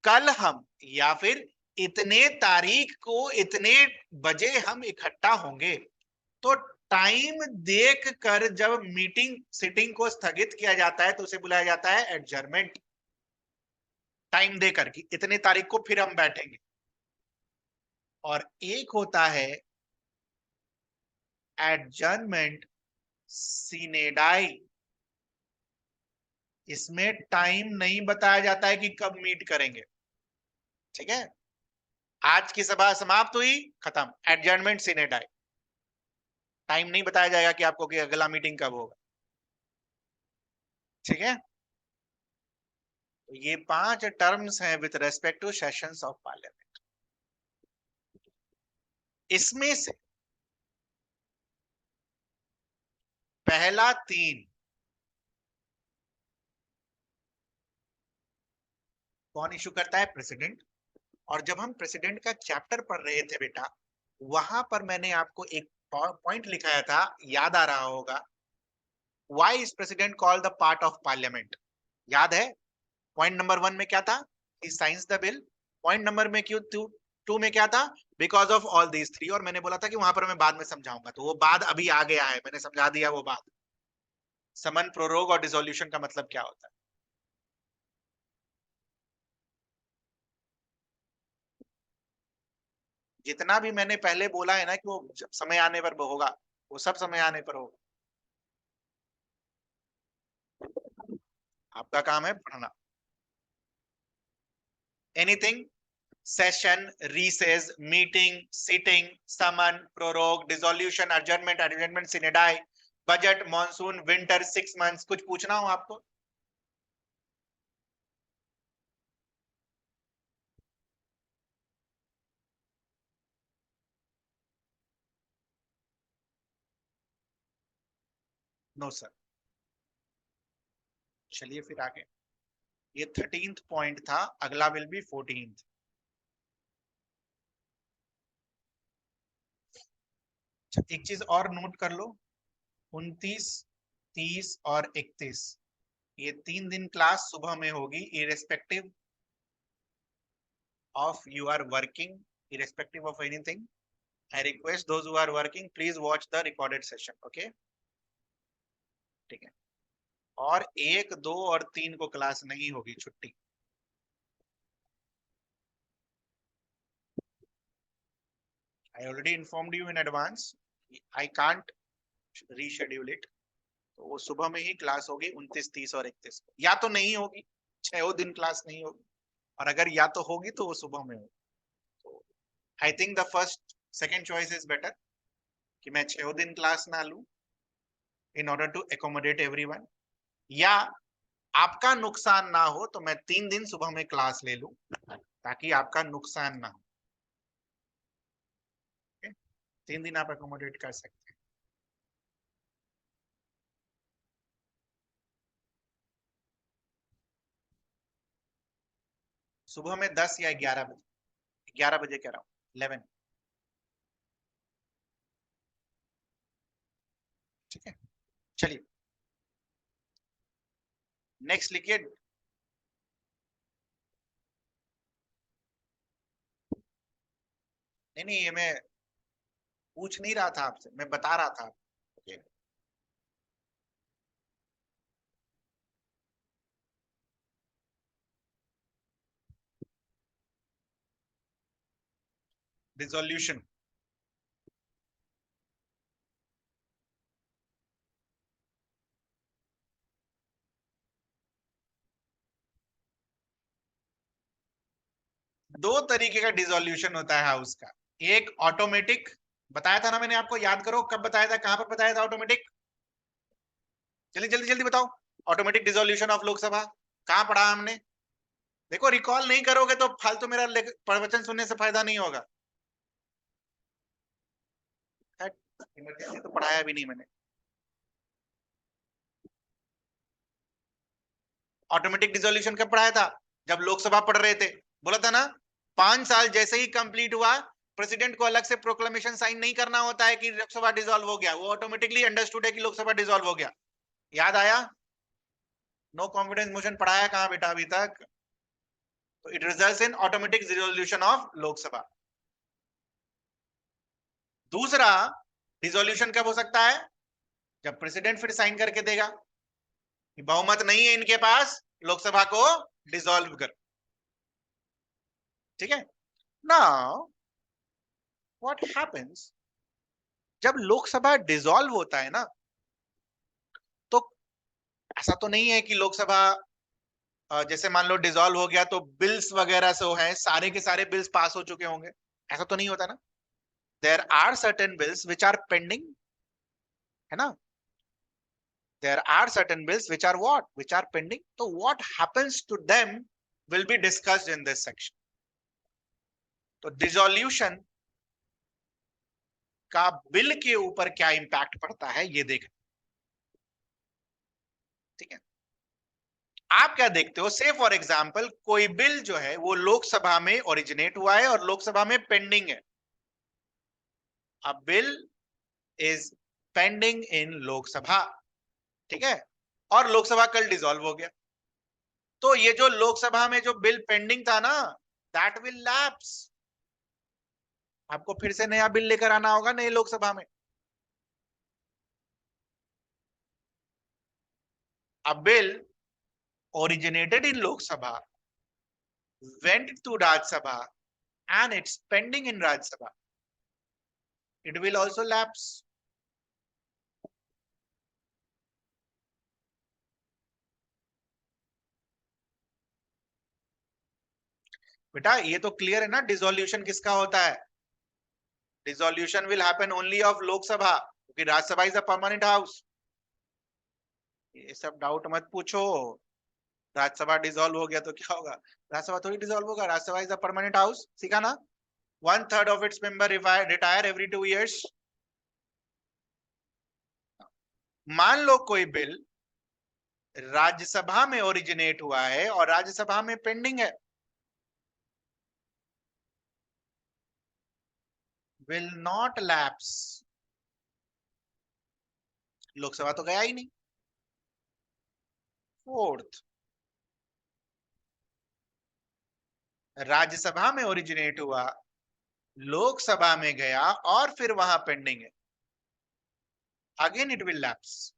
Speaker 1: कल हम या फिर इतने तारीख को इतने बजे हम इकट्ठा होंगे। तो टाइम देख कर जब मीटिंग सिटिंग को स्थगित किया जाता है तो उसे बुलाया जाता है एडजर्नमेंट। टाइम देकर कि इतने तारीख को फिर हम बैठेंगे। और एक होता है एडजर्नमेंट सीनेडाई। इसमें टाइम नहीं बताया जाता है कि कब मीट करेंगे। ठीक है, आज की सभा समाप्त हुई, खत्म, एडजर्नमेंट सीनेडाई। टाइम नहीं बताया जाएगा कि आपको कि अगला मीटिंग कब होगा। ठीक है, तो ये 5 टर्म्स हैं with respect two sessions of parliament. इसमें से पहला 3 कौन इशू करता है? प्रेसिडेंट। और जब हम प्रेसिडेंट का चैप्टर पढ़ रहे थे बेटा, वहां पर मैंने आपको एक पॉइंट लिखाया था, याद आ रहा होगा, why is president called the part of parliament? याद है? पॉइंट नंबर 1 में क्या था? He signs the bill. Point number में क्यों 2 में क्या था? Because of all these 3। और मैंने बोला था कि वहां पर मैं बाद में समझाऊंगा, तो वो बाद अभी आ गया है, मैंने समझा दिया वो बात। समन, प्रोरोग और डिसोल्यूशन का मतलब क्या होता है? जितना भी मैंने पहले बोला है ना कि वो समय आने पर होगा, वो सब समय आने पर होगा। आपका काम है पढ़ना। Anything, session, recess, meeting, sitting, summon, prorogue, dissolution, adjournment, adjournment sine die, budget, monsoon, winter, 6 months. कुछ पूछना हो आपको? No sir. चलिए फिर आगे। ये 13th पॉइंट था, अगला विल बी 14th। एक चीज और नोट कर लो, 29, 30 और 31, ये 3 दिन क्लास सुबह में होगी, irrespective of you are working, irrespective of anything. I request those who are working, please watch the recorded session. Okay, ठीक है। और 1, 2 और 3 को क्लास नहीं होगी, छुट्टी। I already informed you in advance, I can't reschedule it. तो वो सुबह में ही क्लास होगी 29, 30 और 31 को। या तो नहीं होगी, 6 दिन क्लास नहीं होगी, और अगर या तो होगी तो वो सुबह में होगी। तो I think the first second choice is better, कि मैं 6 दिन क्लास ना लूं in order to accommodate everyone, या आपका नुकसान ना हो तो मैं 3 दिन सुबह में क्लास ले लूं ताकि आपका नुकसान ना हो। 3 दिन आप एकोमोडेट कर सकते हैं। सुबह में 10 या 11 बजे, 11 बजे कह रहा हूँ, 11। ठीक है, चलिए नेक्स्ट लिखिए। नहीं नहीं, ये मैं पूछ नहीं रहा था आपसे, मैं बता रहा था। डिसोल्यूशन, दो तरीके का डिसोल्यूशन होता है हाउस का। एक ऑटोमेटिक, बताया था ना मैंने आपको, याद करो कब बताया था, कहां पर बताया था ऑटोमेटिक? जल्दी जल्दी जल्दी बताओ। ऑटोमेटिक डिसोल्यूशन ऑफ लोकसभा कहां पढ़ा हमने? देखो, रिकॉल नहीं करोगे तो फालतू मेरा प्रवचन सुनने से फायदा नहीं होगा। इमरजेंसी तो पढ़ाया भी नहीं मैंने। ऑटोमेटिक डिसोल्यूशन कब पढ़ाया था? जब लोकसभा पढ़ रहे थे, बोला था ना, 5 साल जैसे ही कंप्लीट हुआ, प्रेसिडेंट को अलग से प्रोक्लेमेशन साइन नहीं करना होता है कि लोकसभा डिसॉल्व हो गया, वो ऑटोमेटिकली अंडरस्टूड है कि लोकसभा डिसॉल्व हो गया। याद आया? नो कॉन्फिडेंस मोशन पढ़ाया कहां बेटा अभी तक? तो it results in automatic dissolution of Lok Sabha. दूसरा, डिसोल्यूशन कब हो सकता है? जब प्रेसिडेंट फिर साइन करके देगा कि बहुमत नहीं है इनके पास, लोकसभा को डिसॉल्व कर। ठीक है। नाउ व्हाट हैपेंस जब लोकसभा डिसॉल्व होता है ना, तो ऐसा तो नहीं है कि लोकसभा जैसे मान लो डिसॉल्व हो गया तो बिल्स वगैरह से है सारे के सारे बिल्स पास हो चुके होंगे, ऐसा तो नहीं होता ना। There are certain bills which are pending, है ना। there are certain bills which are what, which are pending, so what happens to them will be discussed in this section. तो डिसोल्यूशन का बिल के ऊपर क्या इंपैक्ट पड़ता है ये देखें। ठीक है। आप क्या देखते हो, से फॉर एग्जांपल कोई बिल जो है वो लोकसभा में ओरिजिनेट हुआ है और लोकसभा में पेंडिंग है। अ bill is pending in Lok Sabha, ठीक है, और लोकसभा कल डिसॉल्व हो गया, तो ये जो लोकसभा में जो बिल पेंडिंग था ना, दैट विल लैप्स। आपको फिर से नया बिल लेकर आना होगा नई लोकसभा में। A bill originated in Lok Sabha, went to Rajya Sabha, and it's pending in Rajya Sabha. It will also lapse. बेटा ये तो क्लियर है ना, डिसोल्यूशन किसका होता है? Dissolution will happen only of Lok Sabha, क्योंकि Rajya Sabha is a permanent house. ये सब डाउट मत पूछो। राज्यसभा डिसॉल्व हो गया तो क्या होगा? राज्यसभा थोड़ी डिसॉल्व होगा, Rajya Sabha is a permanent house, सीखा ना। 1/3 of its member retire every 2 years. मान लो कोई बिल राज्यसभा में ओरिजिनेट हुआ है और राज्यसभा में पेंडिंग है, will not lapse. लोकसभा तो गया ही नहीं। फोर्थ, राज्यसभा में ओरिजिनेट हुआ, लोकसभा में गया और फिर वहां पेंडिंग है, again it will lapse.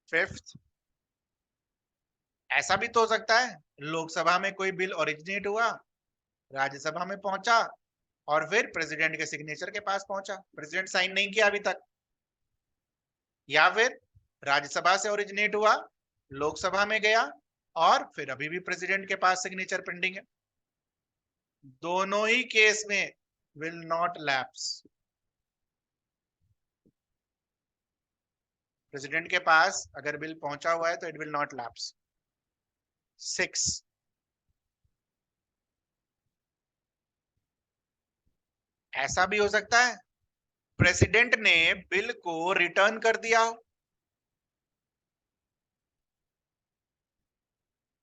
Speaker 1: Fifth, ऐसा भी तो हो सकता है लोकसभा में कोई बिल ओरिजिनेट हुआ, राज्यसभा में पहुंचा और फिर प्रेसिडेंट के सिग्नेचर के पास पहुंचा, प्रेसिडेंट साइन नहीं किया अभी तक, या फिर राज्यसभा से ओरिजिनेट हुआ, लोकसभा में गया और फिर अभी भी प्रेसिडेंट के पास सिग्नेचर पेंडिंग है। दोनों ही केस में विल नॉट लैप्स। प्रेसिडेंट के पास अगर बिल पहुंचा हुआ है तो इट विल नॉट लैप्स। 6, ऐसा भी हो सकता है प्रेसिडेंट ने बिल को रिटर्न कर दिया हो,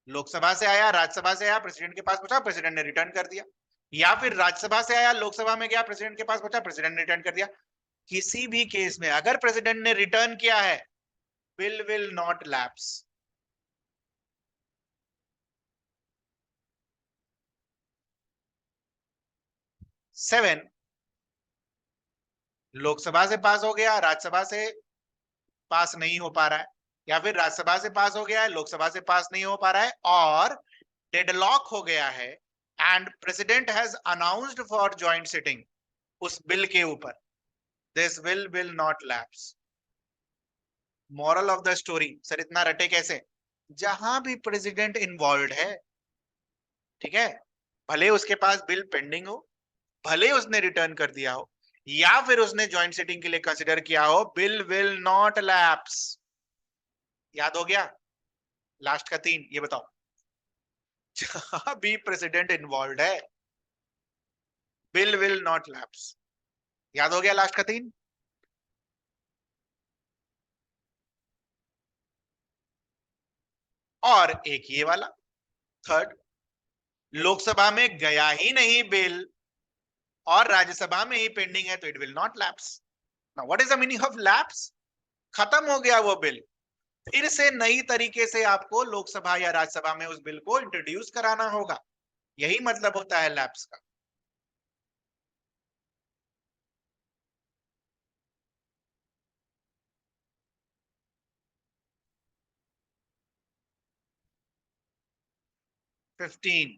Speaker 1: लोकसभा से आया, राज्यसभा से आया, प्रेसिडेंट के पास पहुंचा, प्रेसिडेंट ने रिटर्न कर दिया, या फिर राज्यसभा से आया, लोकसभा में गया, प्रेसिडेंट के पास पहुंचा, प्रेसिडेंट ने रिटर्न कर दिया। किसी भी केस में अगर प्रेसिडेंट ने रिटर्न किया है, bill will not lapse. 7, Lok Sabha से पास हो गया, राज्यसभा से पास नहीं हो पा रहा है, या फिर राज्यसभा से पास हो गया है, लोकसभा से पास नहीं हो पा रहा है, और डेडलॉक हो गया है and president has announced for joint sitting उस बिल के ऊपर, this will not lapse. Moral of the story, sir इतना रटे कैसे? जहां भी प्रेसिडेंट इन्वॉल्व है, ठीक है, भले उसके पास बिल पेंडिंग हो, भले उसने रिटर्न कर दिया हो, या फिर उसने जॉइंट सिटिंग के लिए कंसिडर किया हो, बिल विल नॉट लैप्स। याद हो गया? लास्ट का 3 ये बताओ। जहां भी प्रेसिडेंट इन्वॉल्व है, बिल विल नॉट लैप्स। याद हो गया लास्ट का 3? और एक ये वाला थर्ड, लोकसभा में गया ही नहीं बिल और राज्यसभा में ही पेंडिंग है, तो it will not lapse. Now what is the meaning of lapse? खत्म हो गया वो बिल, फिर से नई तरीके से आपको लोकसभा या राज्यसभा में उस बिल को इंट्रोड्यूस कराना होगा। यही मतलब होता है लैप्स का। Fifteen,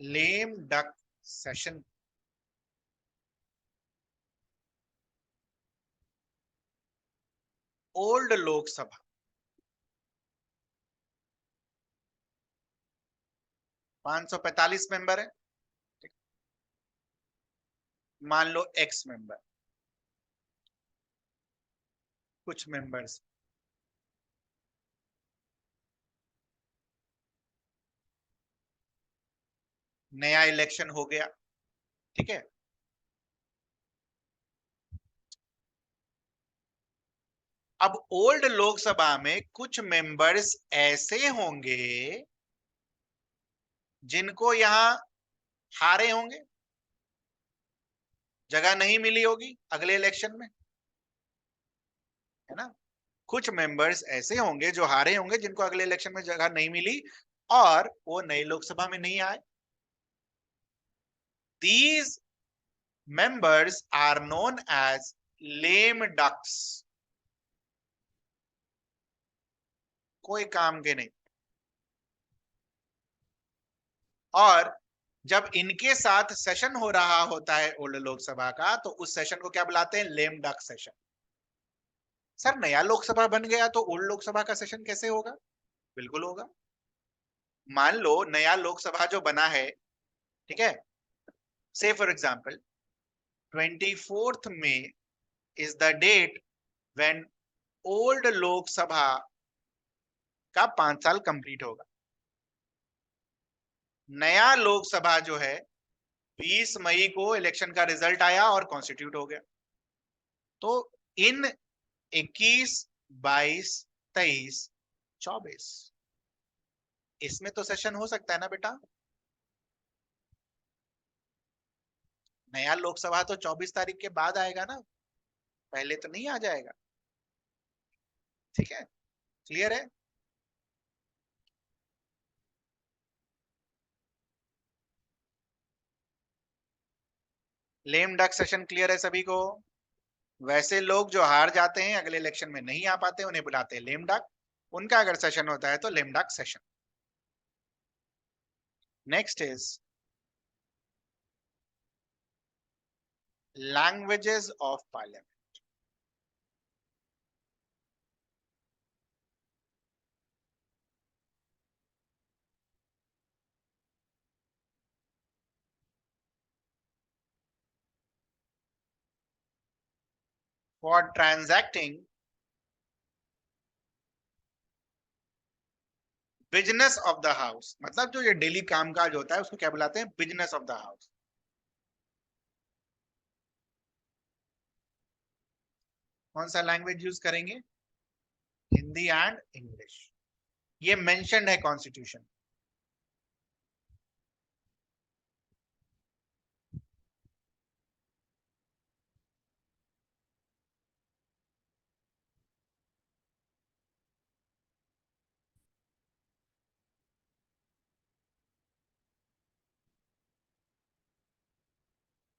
Speaker 1: lame duck session. Old Lok Sabha 545 member है, मान लो एक्स मेंबर, कुछ मेंबर्स। नया इलेक्शन हो गया, ठीक है। अब ओल्ड लोकसभा में कुछ मेंबर्स ऐसे होंगे जिनको यहां हारे होंगे, जगह नहीं मिली होगी अगले इलेक्शन में, है ना। कुछ मेंबर्स ऐसे होंगे जो हारे होंगे, जिनको अगले इलेक्शन में जगह नहीं मिली और वो नई लोकसभा में नहीं आए। These members are known as lame ducks. कोई काम के नहीं। और जब इनके साथ सेशन हो रहा होता है ओल्ड लोकसभा का, तो उस सेशन को क्या बुलाते हैं? Lame duck session. सर नया लोकसभा बन गया तो ओल्ड लोकसभा का सेशन कैसे होगा? बिल्कुल होगा। मान लो नया लोकसभा जो बना है, ठीक है, say for example 24 May is the date when old Lok Sabha का 5 साल कंप्लीट होगा। नया लोकसभा जो है 20 मई को इलेक्शन का रिजल्ट आया और कॉन्स्टिट्यूट हो गया। तो इन 21, 22, 23, 24 इसमें तो सेशन हो सकता है ना बेटा। नया लोकसभा तो 24 तारीख के बाद आएगा ना, पहले तो नहीं आ जाएगा। ठीक है, क्लियर है। लेम डक सेशन क्लियर है सभी को। वैसे लोग जो हार जाते हैं, अगले इलेक्शन में नहीं आ पाते, उन्हें बुलाते हैं लेम डक। उनका अगर सेशन होता है तो lame duck session. Next is languages of parliament. For transacting business of the house, मतलब जो ये डेली कामकाज होता है उसको क्या बुलाते हैं? Business of the house. कौन सा लैंग्वेज यूज करेंगे? Hindi and English. ये मेंशन्ड है कॉन्स्टिट्यूशन।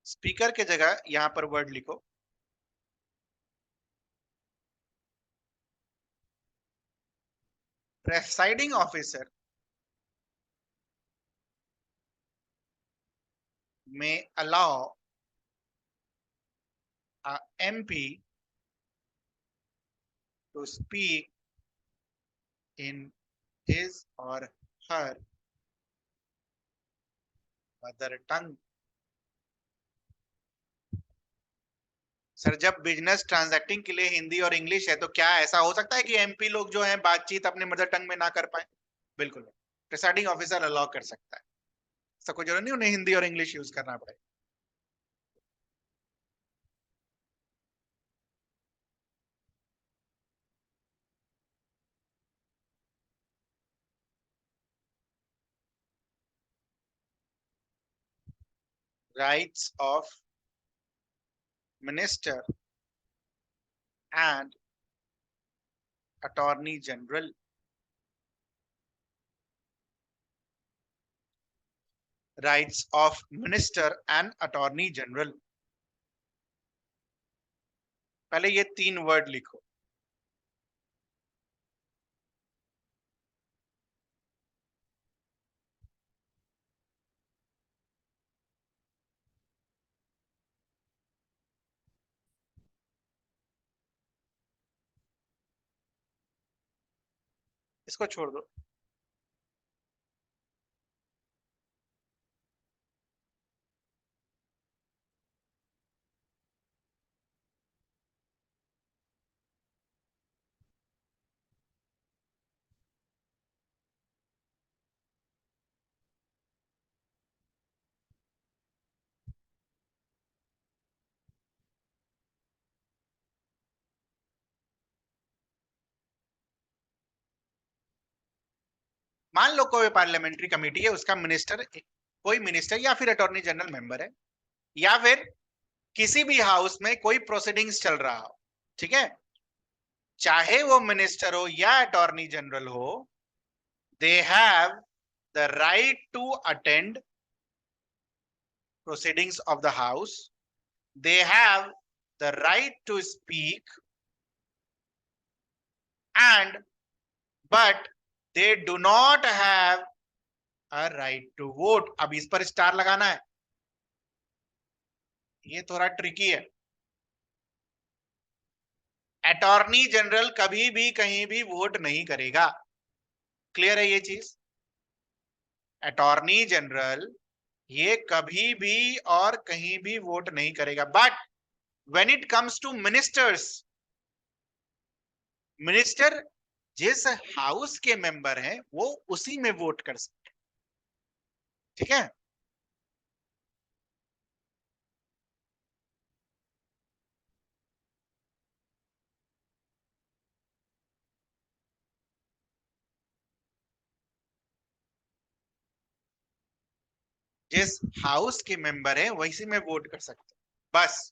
Speaker 1: स्पीकर के जगह यहां पर वर्ड लिखो, प्रेसाइडिंग ऑफिसर में allow MP to speak in his or her mother tongue. Sir जब बिजनेस ट्रांजैक्टिंग के लिए हिंदी और इंग्लिश है, तो क्या ऐसा हो सकता है कि MP लोग जो हैं बातचीत अपने मदर टंग में ना कर पाए? बिल्कुल नहीं। प्रिसाइडिंग ऑफिसर अलाउ कर सकता है, ऐसा कोई जरूरत नहीं उन्हें हिंदी और इंग्लिश यूज करना पड़े। Rights of minister and attorney general rights of minister and attorney general. पहले ये 3 वर्ड लिखो। इसको छोड़ दो। मान लो कोई पार्लियामेंट्री कमेटी है, उसका मिनिस्टर, कोई मिनिस्टर या फिर अटॉर्नी जनरल मेंबर है, या फिर किसी भी हाउस में कोई प्रोसीडिंग्स चल रहा हो, ठीक है, चाहे वो मिनिस्टर हो या अटॉर्नी जनरल हो, they have the right to attend proceedings of the house, they have the right to speak, and but they do not have a right to vote। अब इस पर स्टार लगाना है, ये थोड़ा ट्रिकी है। अटॉर्नी जनरल कभी भी कहीं भी वोट नहीं करेगा, क्लियर है ये चीज। अटॉर्नी जनरल ये कभी भी और कहीं भी वोट नहीं करेगा, but when it comes to ministers, minister जिस हाउस के मेंबर हैं वो उसी में वोट कर सकते, ठीक है। जिस हाउस के मेंबर है वैसे में वोट कर सकते, बस।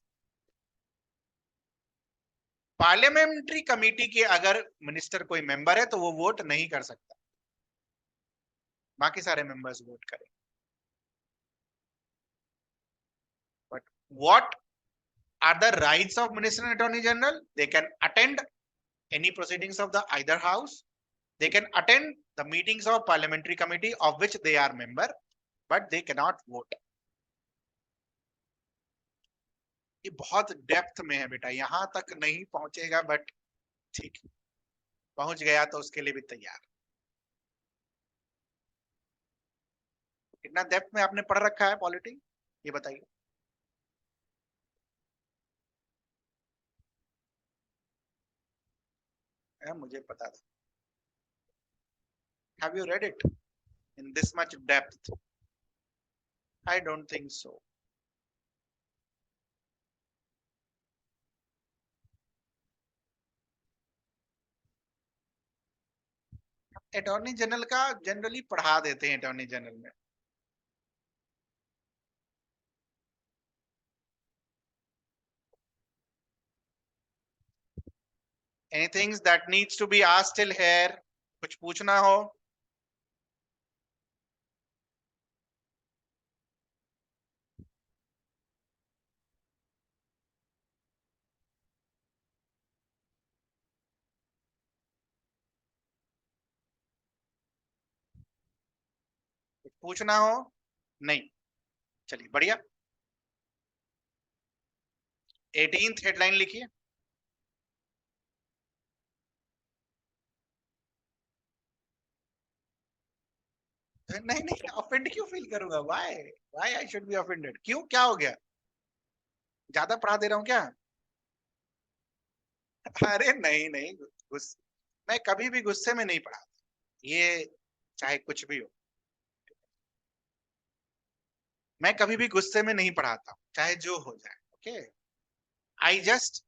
Speaker 1: पार्लियामेंट्री कमेटी के अगर मिनिस्टर कोई मेंबर है तो वो वोट नहीं कर सकता, बाकी सारे मेंबर्स वोट करें। But what are the rights of minister and attorney general? They can attend any proceedings of the either house, they can attend the meetings of parliamentary committee of which they are member, but they cannot vote। ये बहुत depth में है बेटा, यहां तक नहीं पहुंचेगा, but ठीक, पहुंच गया तो उसके लिए भी तैयार। कितना डेप्थ में आपने पढ़ रखा है पॉलिटी, ये बताइए। मुझे पता था। Have you read it in this much depth? I don't think so। Attorney general का जनरली पढ़ा देते हैं अटॉर्नी जनरल में। Anything that needs to be asked till here? कुछ पूछना हो? कुछ पूछना हो? नहीं, चलिए बढ़िया। 18th हेडलाइन लिखिए। नहीं नहीं, ऑफेंड क्यों फील करूंगा? Why why I should be offended? क्यों, क्या हो गया? ज्यादा पढ़ा दे रहा हूँ क्या? अरे नहीं नहीं, मैं कभी भी गुस्से में नहीं पढ़ा, ये चाहे कुछ भी हो। मैं कभी भी गुस्से में नहीं पढ़ाता हूँ, चाहे जो हो जाए। ओके, आई जस्ट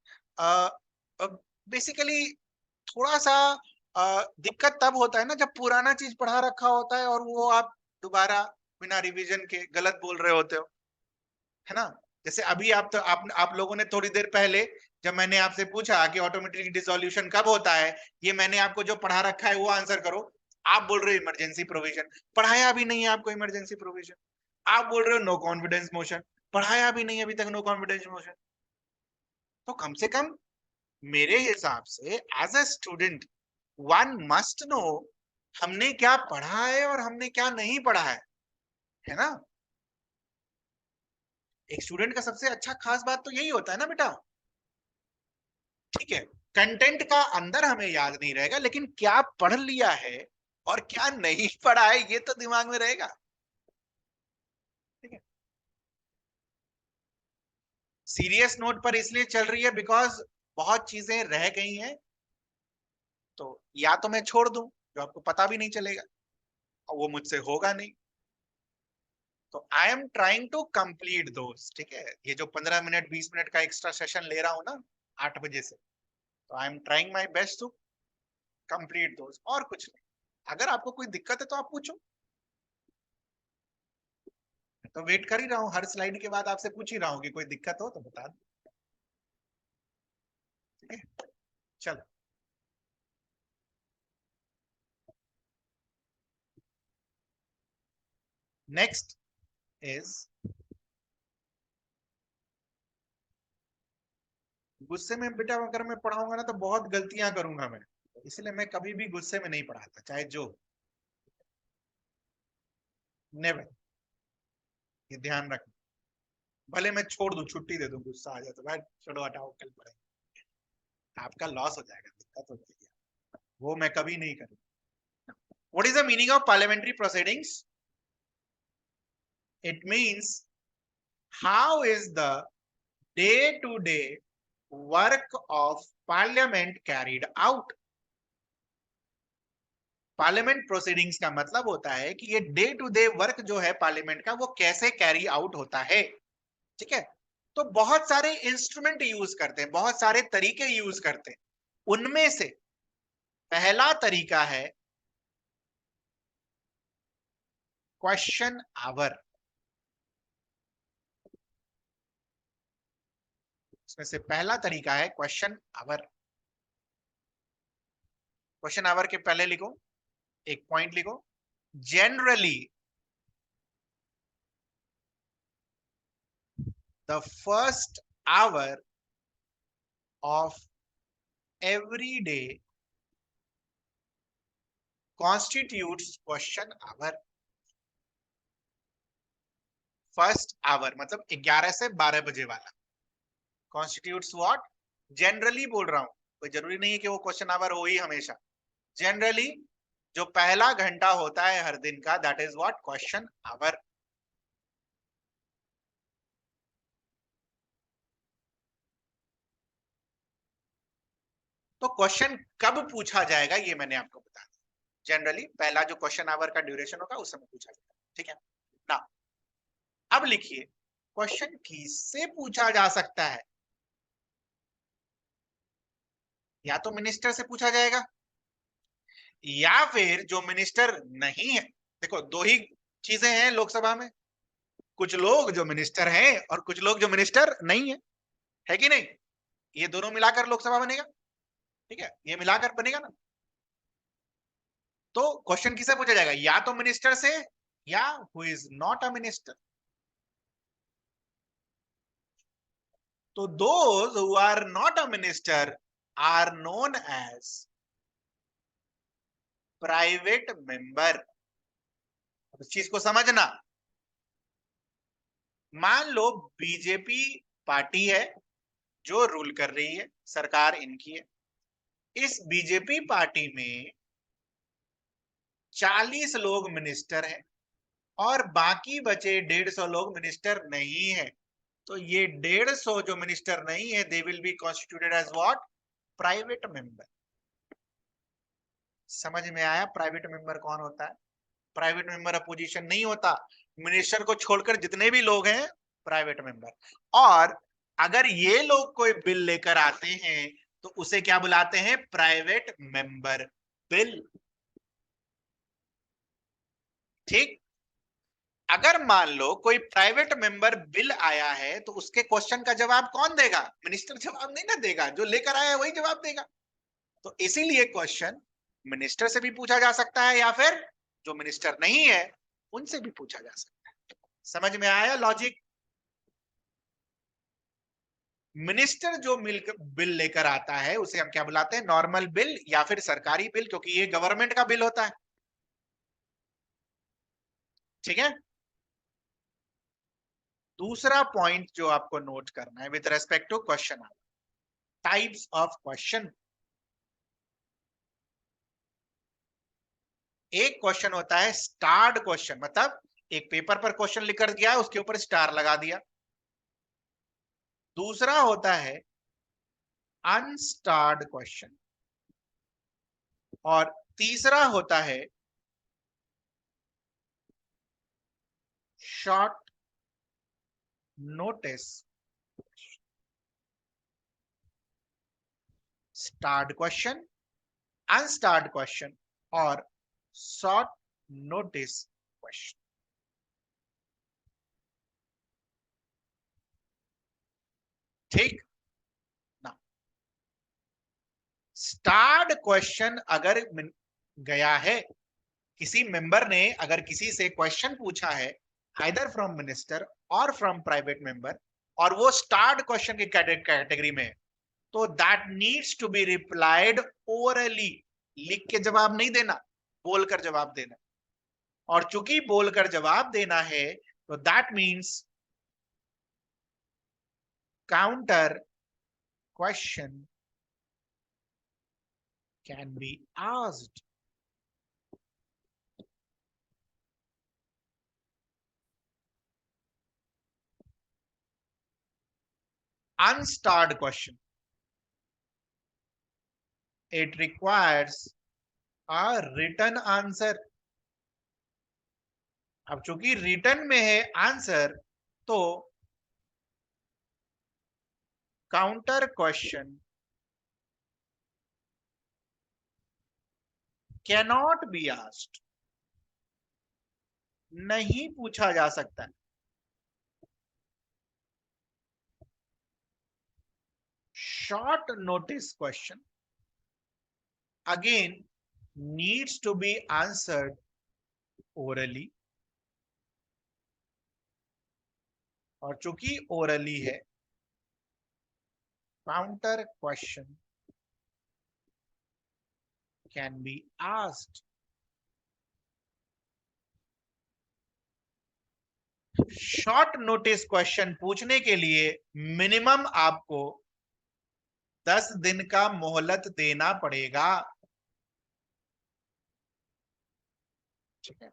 Speaker 1: बेसिकली थोड़ा सा दिक्कत तब होता है ना जब पुराना चीज पढ़ा रखा होता है और वो आप दोबारा बिना रिवीजन के गलत बोल रहे होते हो, है ना। जैसे अभी आप लोगों ने थोड़ी देर पहले जब मैंने आपसे पूछा कि ऑटोमेटिक डिसोल्यूशन कब होता है, ये मैंने आपको जो पढ़ा रखा है वो आंसर करो। आप बोल रहे हो इमरजेंसी प्रोविजन, पढ़ाया भी नहीं है आपको इमरजेंसी प्रोविजन। आप बोल रहे हो नो कॉन्फिडेंस मोशन, पढ़ाया भी नहीं अभी तक नो कॉन्फिडेंस मोशन। तो कम से कम मेरे हिसाब से as a student one must know हमने क्या पढ़ा है और हमने क्या नहीं पढ़ा है ना। एक स्टूडेंट का सबसे अच्छा खास बात तो यही होता है ना बेटा। ठीक है, कंटेंट का अंदर हमें याद नहीं रहेगा, लेकिन क्या पढ़ लिया है और क्या नहीं पढ़ा है ये तो दिमाग में रहेगा। ठीक है, सीरियस नोट पर इसलिए चल रही है बिकॉज बहुत चीजें रह गई हैं, तो या तो मैं छोड़ दूं जो आपको पता भी नहीं चलेगा और वो मुझसे होगा नहीं, तो I am trying to complete दोस्त। ठीक है, ये जो 15 मिनट 20 मिनट का एक्स्ट्रा सेशन ले रहा हूं ना 8 बजे से, तो I am trying my best to complete दोस्त, और कुछ नहीं। अगर आपको कोई दिक्कत है तो आप पूछो, तो वेट कर ही रहा हूँ, हर स्लाइड के बाद आपसे पूछ ही रहा हूँ कि कोई दिक्कत हो तो बता दो। ठीक है, चलो नेक्स्ट इज, गुस्से में बेटा अगर मैं पढ़ाऊंगा ना तो बहुत गलतियां करूंगा मैं, इसलिए मैं कभी भी गुस्से में नहीं पढ़ाता, चाहे जो, नेवर, ये ध्यान रखना। भले मैं छोड़ दूं, छुट्टी दे दूं, गुस्सा आ जाए तो भाई छोड़ो हटाओ कल पढ़ेंगे, आपका लॉस हो जाएगा, दिक्कत हो जाएगी, वो मैं कभी नहीं करूंगा। What is the meaning of parliamentary proceedings? It means how is the day to day work of parliament carried out. Parliament proceedings का मतलब होता है कि ये डे टू डे वर्क जो है पार्लियामेंट का वो कैसे कैरी आउट होता है। ठीक है, तो बहुत सारे इंस्ट्रूमेंट यूज करते हैं, बहुत सारे तरीके यूज करते हैं, उनमें से पहला तरीका है क्वेश्चन आवर। इसमें से पहला तरीका है क्वेश्चन आवर। क्वेश्चन आवर के पहले लिखो, एक पॉइंट लिखो, generally the first hour of every day constitutes question hour. First hour मतलब 11 से 12 बजे वाला कॉन्स्टिट्यूट्स व्हाट, जनरली बोल रहा हूं, कोई जरूरी नहीं है कि वो क्वेश्चन आवर हो ही हमेशा, जनरली जो पहला घंटा होता है हर दिन का, that is what question hour. तो क्वेश्चन कब पूछा जाएगा ये मैंने आपको बता दिया, जनरली पहला जो क्वेश्चन आवर का ड्यूरेशन होगा उस समय पूछा जाएगा। ठीक है ना, अब लिखिए क्वेश्चन किससे पूछा जा सकता है, या तो मिनिस्टर से पूछा जाएगा या फिर जो मिनिस्टर नहीं है। देखो दो ही चीजें हैं लोकसभा में, कुछ लोग जो मिनिस्टर हैं और कुछ लोग जो मिनिस्टर नहीं है कि नहीं, ये दोनों मिलाकर लोकसभा बनेगा। ठीक है, ये मिलाकर बनेगा ना, तो क्वेश्चन किससे पूछा जाएगा, या तो मिनिस्टर से या who is not a minister. तो those who are not a minister are known as private member. इस चीज को समझना, मान लो बीजेपी पार्टी है जो रूल कर रही है, सरकार इनकी है, इस बीजेपी पार्टी में 40 लोग मिनिस्टर हैं और बाकी बचे 150 लोग मिनिस्टर नहीं है, तो ये 150 जो मिनिस्टर नहीं है they will be constituted as what, private member. समझ में आया प्राइवेट मेंबर कौन होता है? प्राइवेट मेंबर अपोजिशन नहीं होता, मिनिस्टर को छोड़कर जितने भी लोग हैं प्राइवेट मेंबर। और अगर ये लोग कोई बिल लेकर आते हैं तो उसे क्या बुलाते हैं, प्राइवेट मेंबर बिल। ठीक, अगर मान लो कोई प्राइवेट मेंबर बिल आया है तो उसके क्वेश्चन का जवाब कौन देगा? मिनिस्टर जवाब नहीं ना देगा, जो लेकर आया है वही जवाब देगा। तो इसीलिए क्वेश्चन मिनिस्टर से भी पूछा जा सकता है या फिर जो मिनिस्टर नहीं है उनसे भी पूछा जा सकता है। समझ में आया लॉजिक? मिनिस्टर जो बिल लेकर आता है उसे हम क्या बुलाते हैं? नॉर्मल बिल या फिर सरकारी बिल, क्योंकि ये गवर्नमेंट का बिल होता है। ठीक है। दूसरा पॉइंट जो आपको नोट करना है with respect to question, types of question. एक क्वेश्चन होता है स्टार्ड क्वेश्चन, मतलब एक पेपर पर क्वेश्चन लिखकर गया उसके ऊपर स्टार लगा दिया। दूसरा होता है अनस्टार्ड क्वेश्चन, और तीसरा होता है short notice. Starred question, unstarred question और शॉर्ट नोटिस क्वेश्चन। ठीक ना? स्टार्ड क्वेश्चन अगर गया है, किसी मेंबर ने अगर किसी से क्वेश्चन पूछा है आइदर फ्रॉम मिनिस्टर और फ्रॉम प्राइवेट मेंबर, और वो स्टार्ड क्वेश्चन की कैटेगरी में, तो that needs to be replied orally. लिख के जवाब नहीं देना, बोलकर जवाब देना। और चूंकि बोलकर जवाब देना है तो that means counter question can be asked. Unstarred question, it requires a written answer. अब चूंकि रिटर्न में है आंसर, तो counter question cannot be asked, नहीं पूछा जा सकता। Short notice question again needs to be answered orally, और चूंकि ओरली है counter question can be asked. Short notice question पूछने के लिए मिनिमम आपको 10 दिन का मोहलत देना पड़ेगा। ठीक है।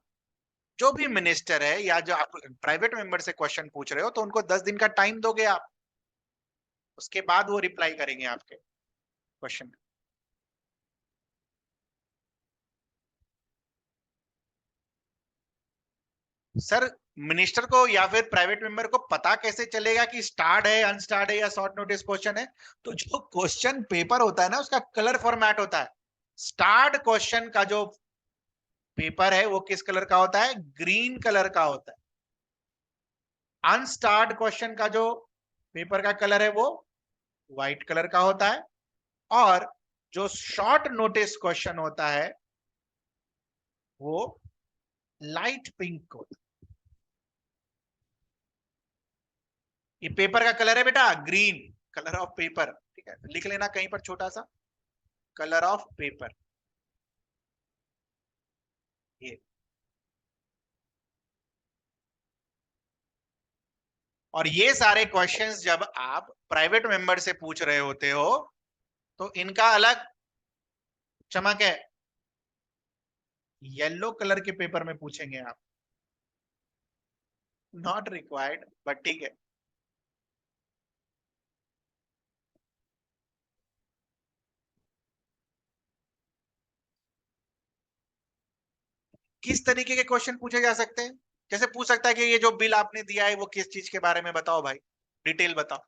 Speaker 1: जो भी मिनिस्टर है या जो आप प्राइवेट मेंबर से क्वेश्चन पूछ रहे हो तो उनको 10 दिन का टाइम दोगे आप, उसके बाद वो रिप्लाई करेंगे आपके क्वेश्चन। सर, मिनिस्टर को या फिर प्राइवेट मेंबर को पता कैसे चलेगा कि स्टार्ड है, अनस्टार्ड है या शॉर्ट नोटिस क्वेश्चन है? तो जो क्वेश्चन पेपर होता है ना उसका कलर फॉर्मेट होता है। स्टार्ड क्वेश्चन का जो पेपर है वो किस कलर का होता है? ग्रीन कलर का होता है। अनस्टार्ड क्वेश्चन का जो पेपर का कलर है वो व्हाइट कलर का होता है, और जो शॉर्ट नोटिस क्वेश्चन होता है वो लाइट पिंक होता है। ये पेपर का कलर है बेटा, ग्रीन कलर ऑफ पेपर। ठीक है, लिख लेना कहीं पर छोटा सा, कलर ऑफ पेपर ये। और ये सारे क्वेश्चंस जब आप प्राइवेट मेंबर से पूछ रहे होते हो तो इनका अलग चमक है। येलो कलर के पेपर में पूछेंगे आप, नॉट रिक्वायर्ड, बट ठीक है। किस तरीके के क्वेश्चन पूछे जा सकते हैं? जैसे पूछ सकता है कि ये जो बिल आपने दिया है वो किस चीज के बारे में बताओ भाई, डिटेल बताओ,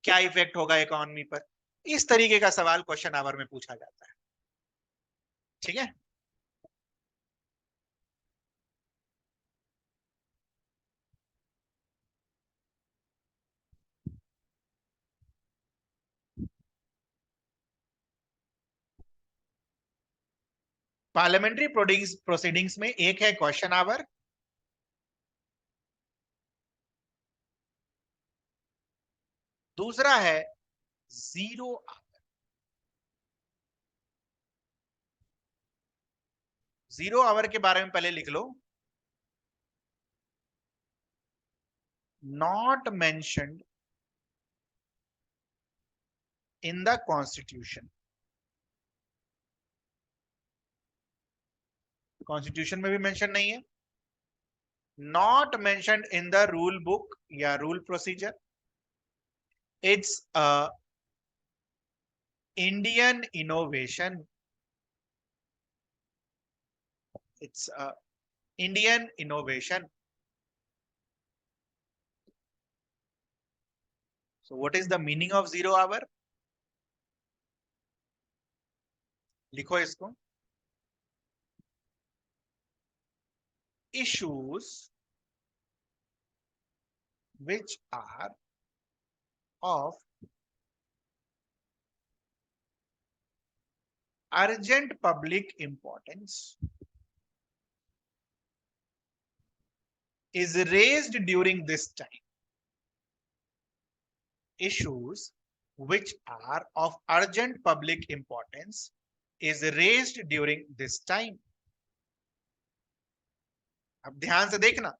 Speaker 1: क्या इफेक्ट होगा इकोनॉमी पर। इस तरीके का सवाल क्वेश्चन आवर में पूछा जाता है। ठीक है। पार्लियामेंट्री प्रोसीडिंग्स में एक है क्वेश्चन आवर, दूसरा है जीरो आवर। जीरो आवर के बारे में पहले लिख लो, not mentioned in the constitution. Constitution में भी मेंशन नहीं है, not mentioned in the rule book या rule procedure. It's a Indian innovation, it's a Indian innovation. So what is the meaning of zero hour? लिखो इसको, issues which are of urgent public importance is raised during this time. Issues which are of urgent public importance is raised during this time. अब ध्यान से देखना,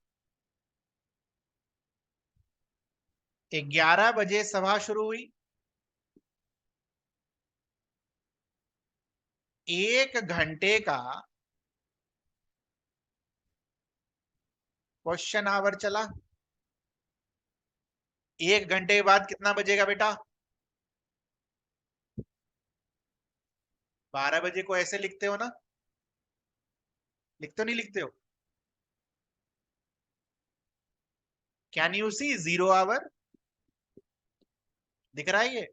Speaker 1: 11 बजे सभा शुरू हुई, 1 घंटे का क्वेश्चन आवर चला। 1 घंटे के बाद कितना बजेगा बेटा? 12 बजे को ऐसे लिखते हो ना, लिखते हो नहीं लिखते हो? Can you see zero hour? दिख रहा है ये?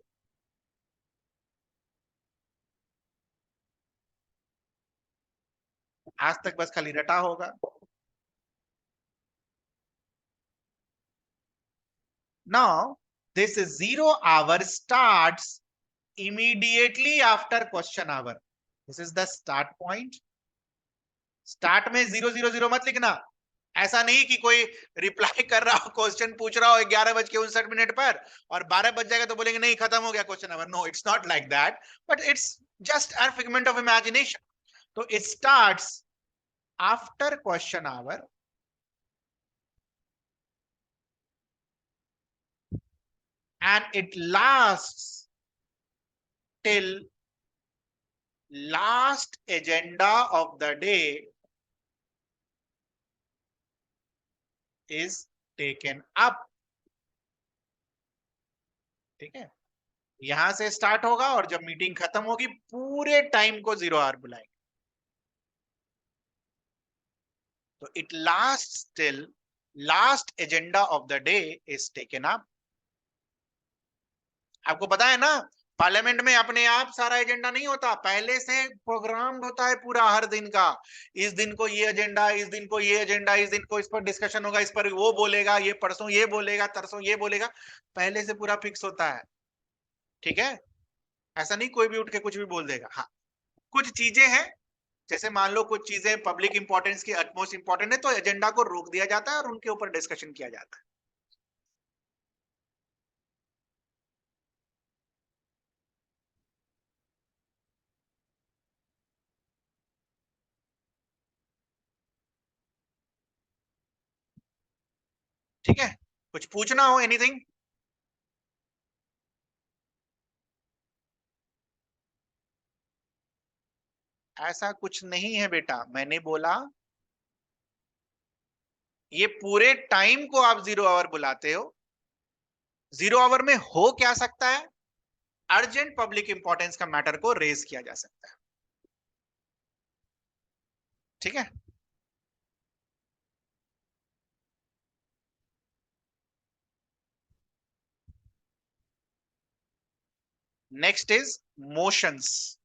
Speaker 1: आज तक बस खाली रटा होगा। Now this zero hour starts immediately after question hour. This is the start point. Start में 000 मत लिखना। ऐसा नहीं कि कोई रिप्लाई कर रहा हो, क्वेश्चन पूछ रहा हो 11:59 पर और 12 बज जाएगा तो बोलेंगे नहीं खत्म हो गया question hour. No, it's not like that, but it's just a figment of imagination. तो it starts after question hour and it lasts till last agenda of the day is taken up। ठीक है, यहां से start होगा और जब meeting खत्म होगी पूरे टाइम को जीरो आवर बुलाएंगे। तो it last till last agenda of the day is taken up. आपको पता है ना, पार्लियामेंट में अपने आप सारा एजेंडा नहीं होता, पहले से प्रोग्राम होता है पूरा हर दिन का। इस दिन को ये एजेंडा, इस दिन को ये एजेंडा, इस दिन को इस पर डिस्कशन होगा, इस पर वो बोलेगा, ये परसों ये बोलेगा, तरसों ये बोलेगा, पहले से पूरा फिक्स होता है। ठीक है, ऐसा नहीं कोई भी उठ के कुछ भी बोल देगा। हाँ, कुछ चीजें हैं, जैसे मान लो कुछ चीजें पब्लिक इंपॉर्टेंस की अटमोस्ट इंपॉर्टेंट है तो एजेंडा को रोक दिया जाता है और उनके ऊपर डिस्कशन किया जाता है। ठीक है, कुछ पूछना हो, एनीथिंग? ऐसा कुछ नहीं है बेटा, मैंने बोला ये पूरे टाइम को आप जीरो आवर बुलाते हो। जीरो आवर में हो क्या सकता है? अर्जेंट पब्लिक इंपॉर्टेंस का मैटर को रेज किया जा सकता है। ठीक है, नेक्स्ट इज मोशंस।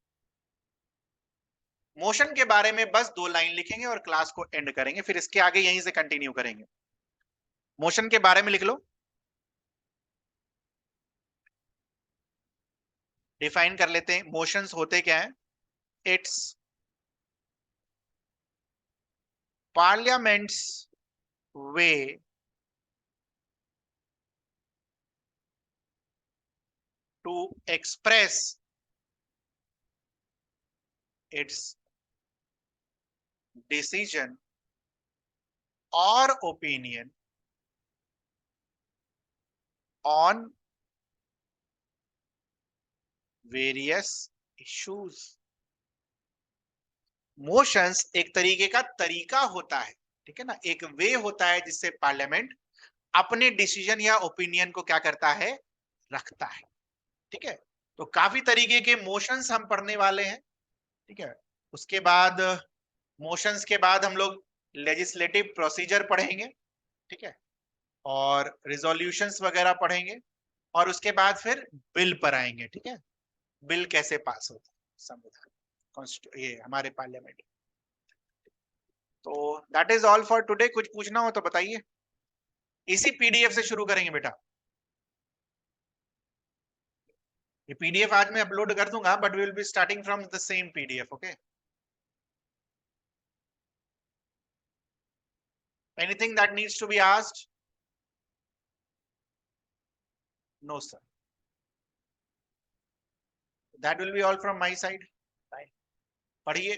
Speaker 1: मोशन के बारे में बस 2 लाइन लिखेंगे और क्लास को एंड करेंगे, फिर इसके आगे यहीं से कंटिन्यू करेंगे। मोशन के बारे में लिख लो, डिफाइन कर लेते हैं। मोशंस होते क्या है? It's parliament's way to express its decision or opinion on various issues. Motions एक तरीके का तरीका होता है, ठीक है ना, एक वे होता है जिससे पार्लियामेंट अपने डिसीजन या ओपिनियन को क्या करता है, रखता है, ठीक है। तो काफी तरीके के मोशंस हम पढ़ने वाले हैं, ठीक है। उसके बाद मोशंस के बाद हम लोग लेजिस्लेटिव प्रोसीजर पढ़ेंगे, ठीक है, और रिजोल्यूशंस वगैरह पढ़ेंगे, और उसके बाद फिर बिल पर आएंगे, ठीक है, बिल कैसे पास होता है संविधान, ये हमारे पार्लियामेंट। तो that is all for today. कुछ पूछना हो तो बताइए। इसी पीडीएफ से शुरू करेंगे बेटा। ये पीडीएफ आज मैं अपलोड कर दूंगा, but we will be starting from the same PDF, okay. Anything that needs to be asked? No sir, that will be all from my side. पढ़िए।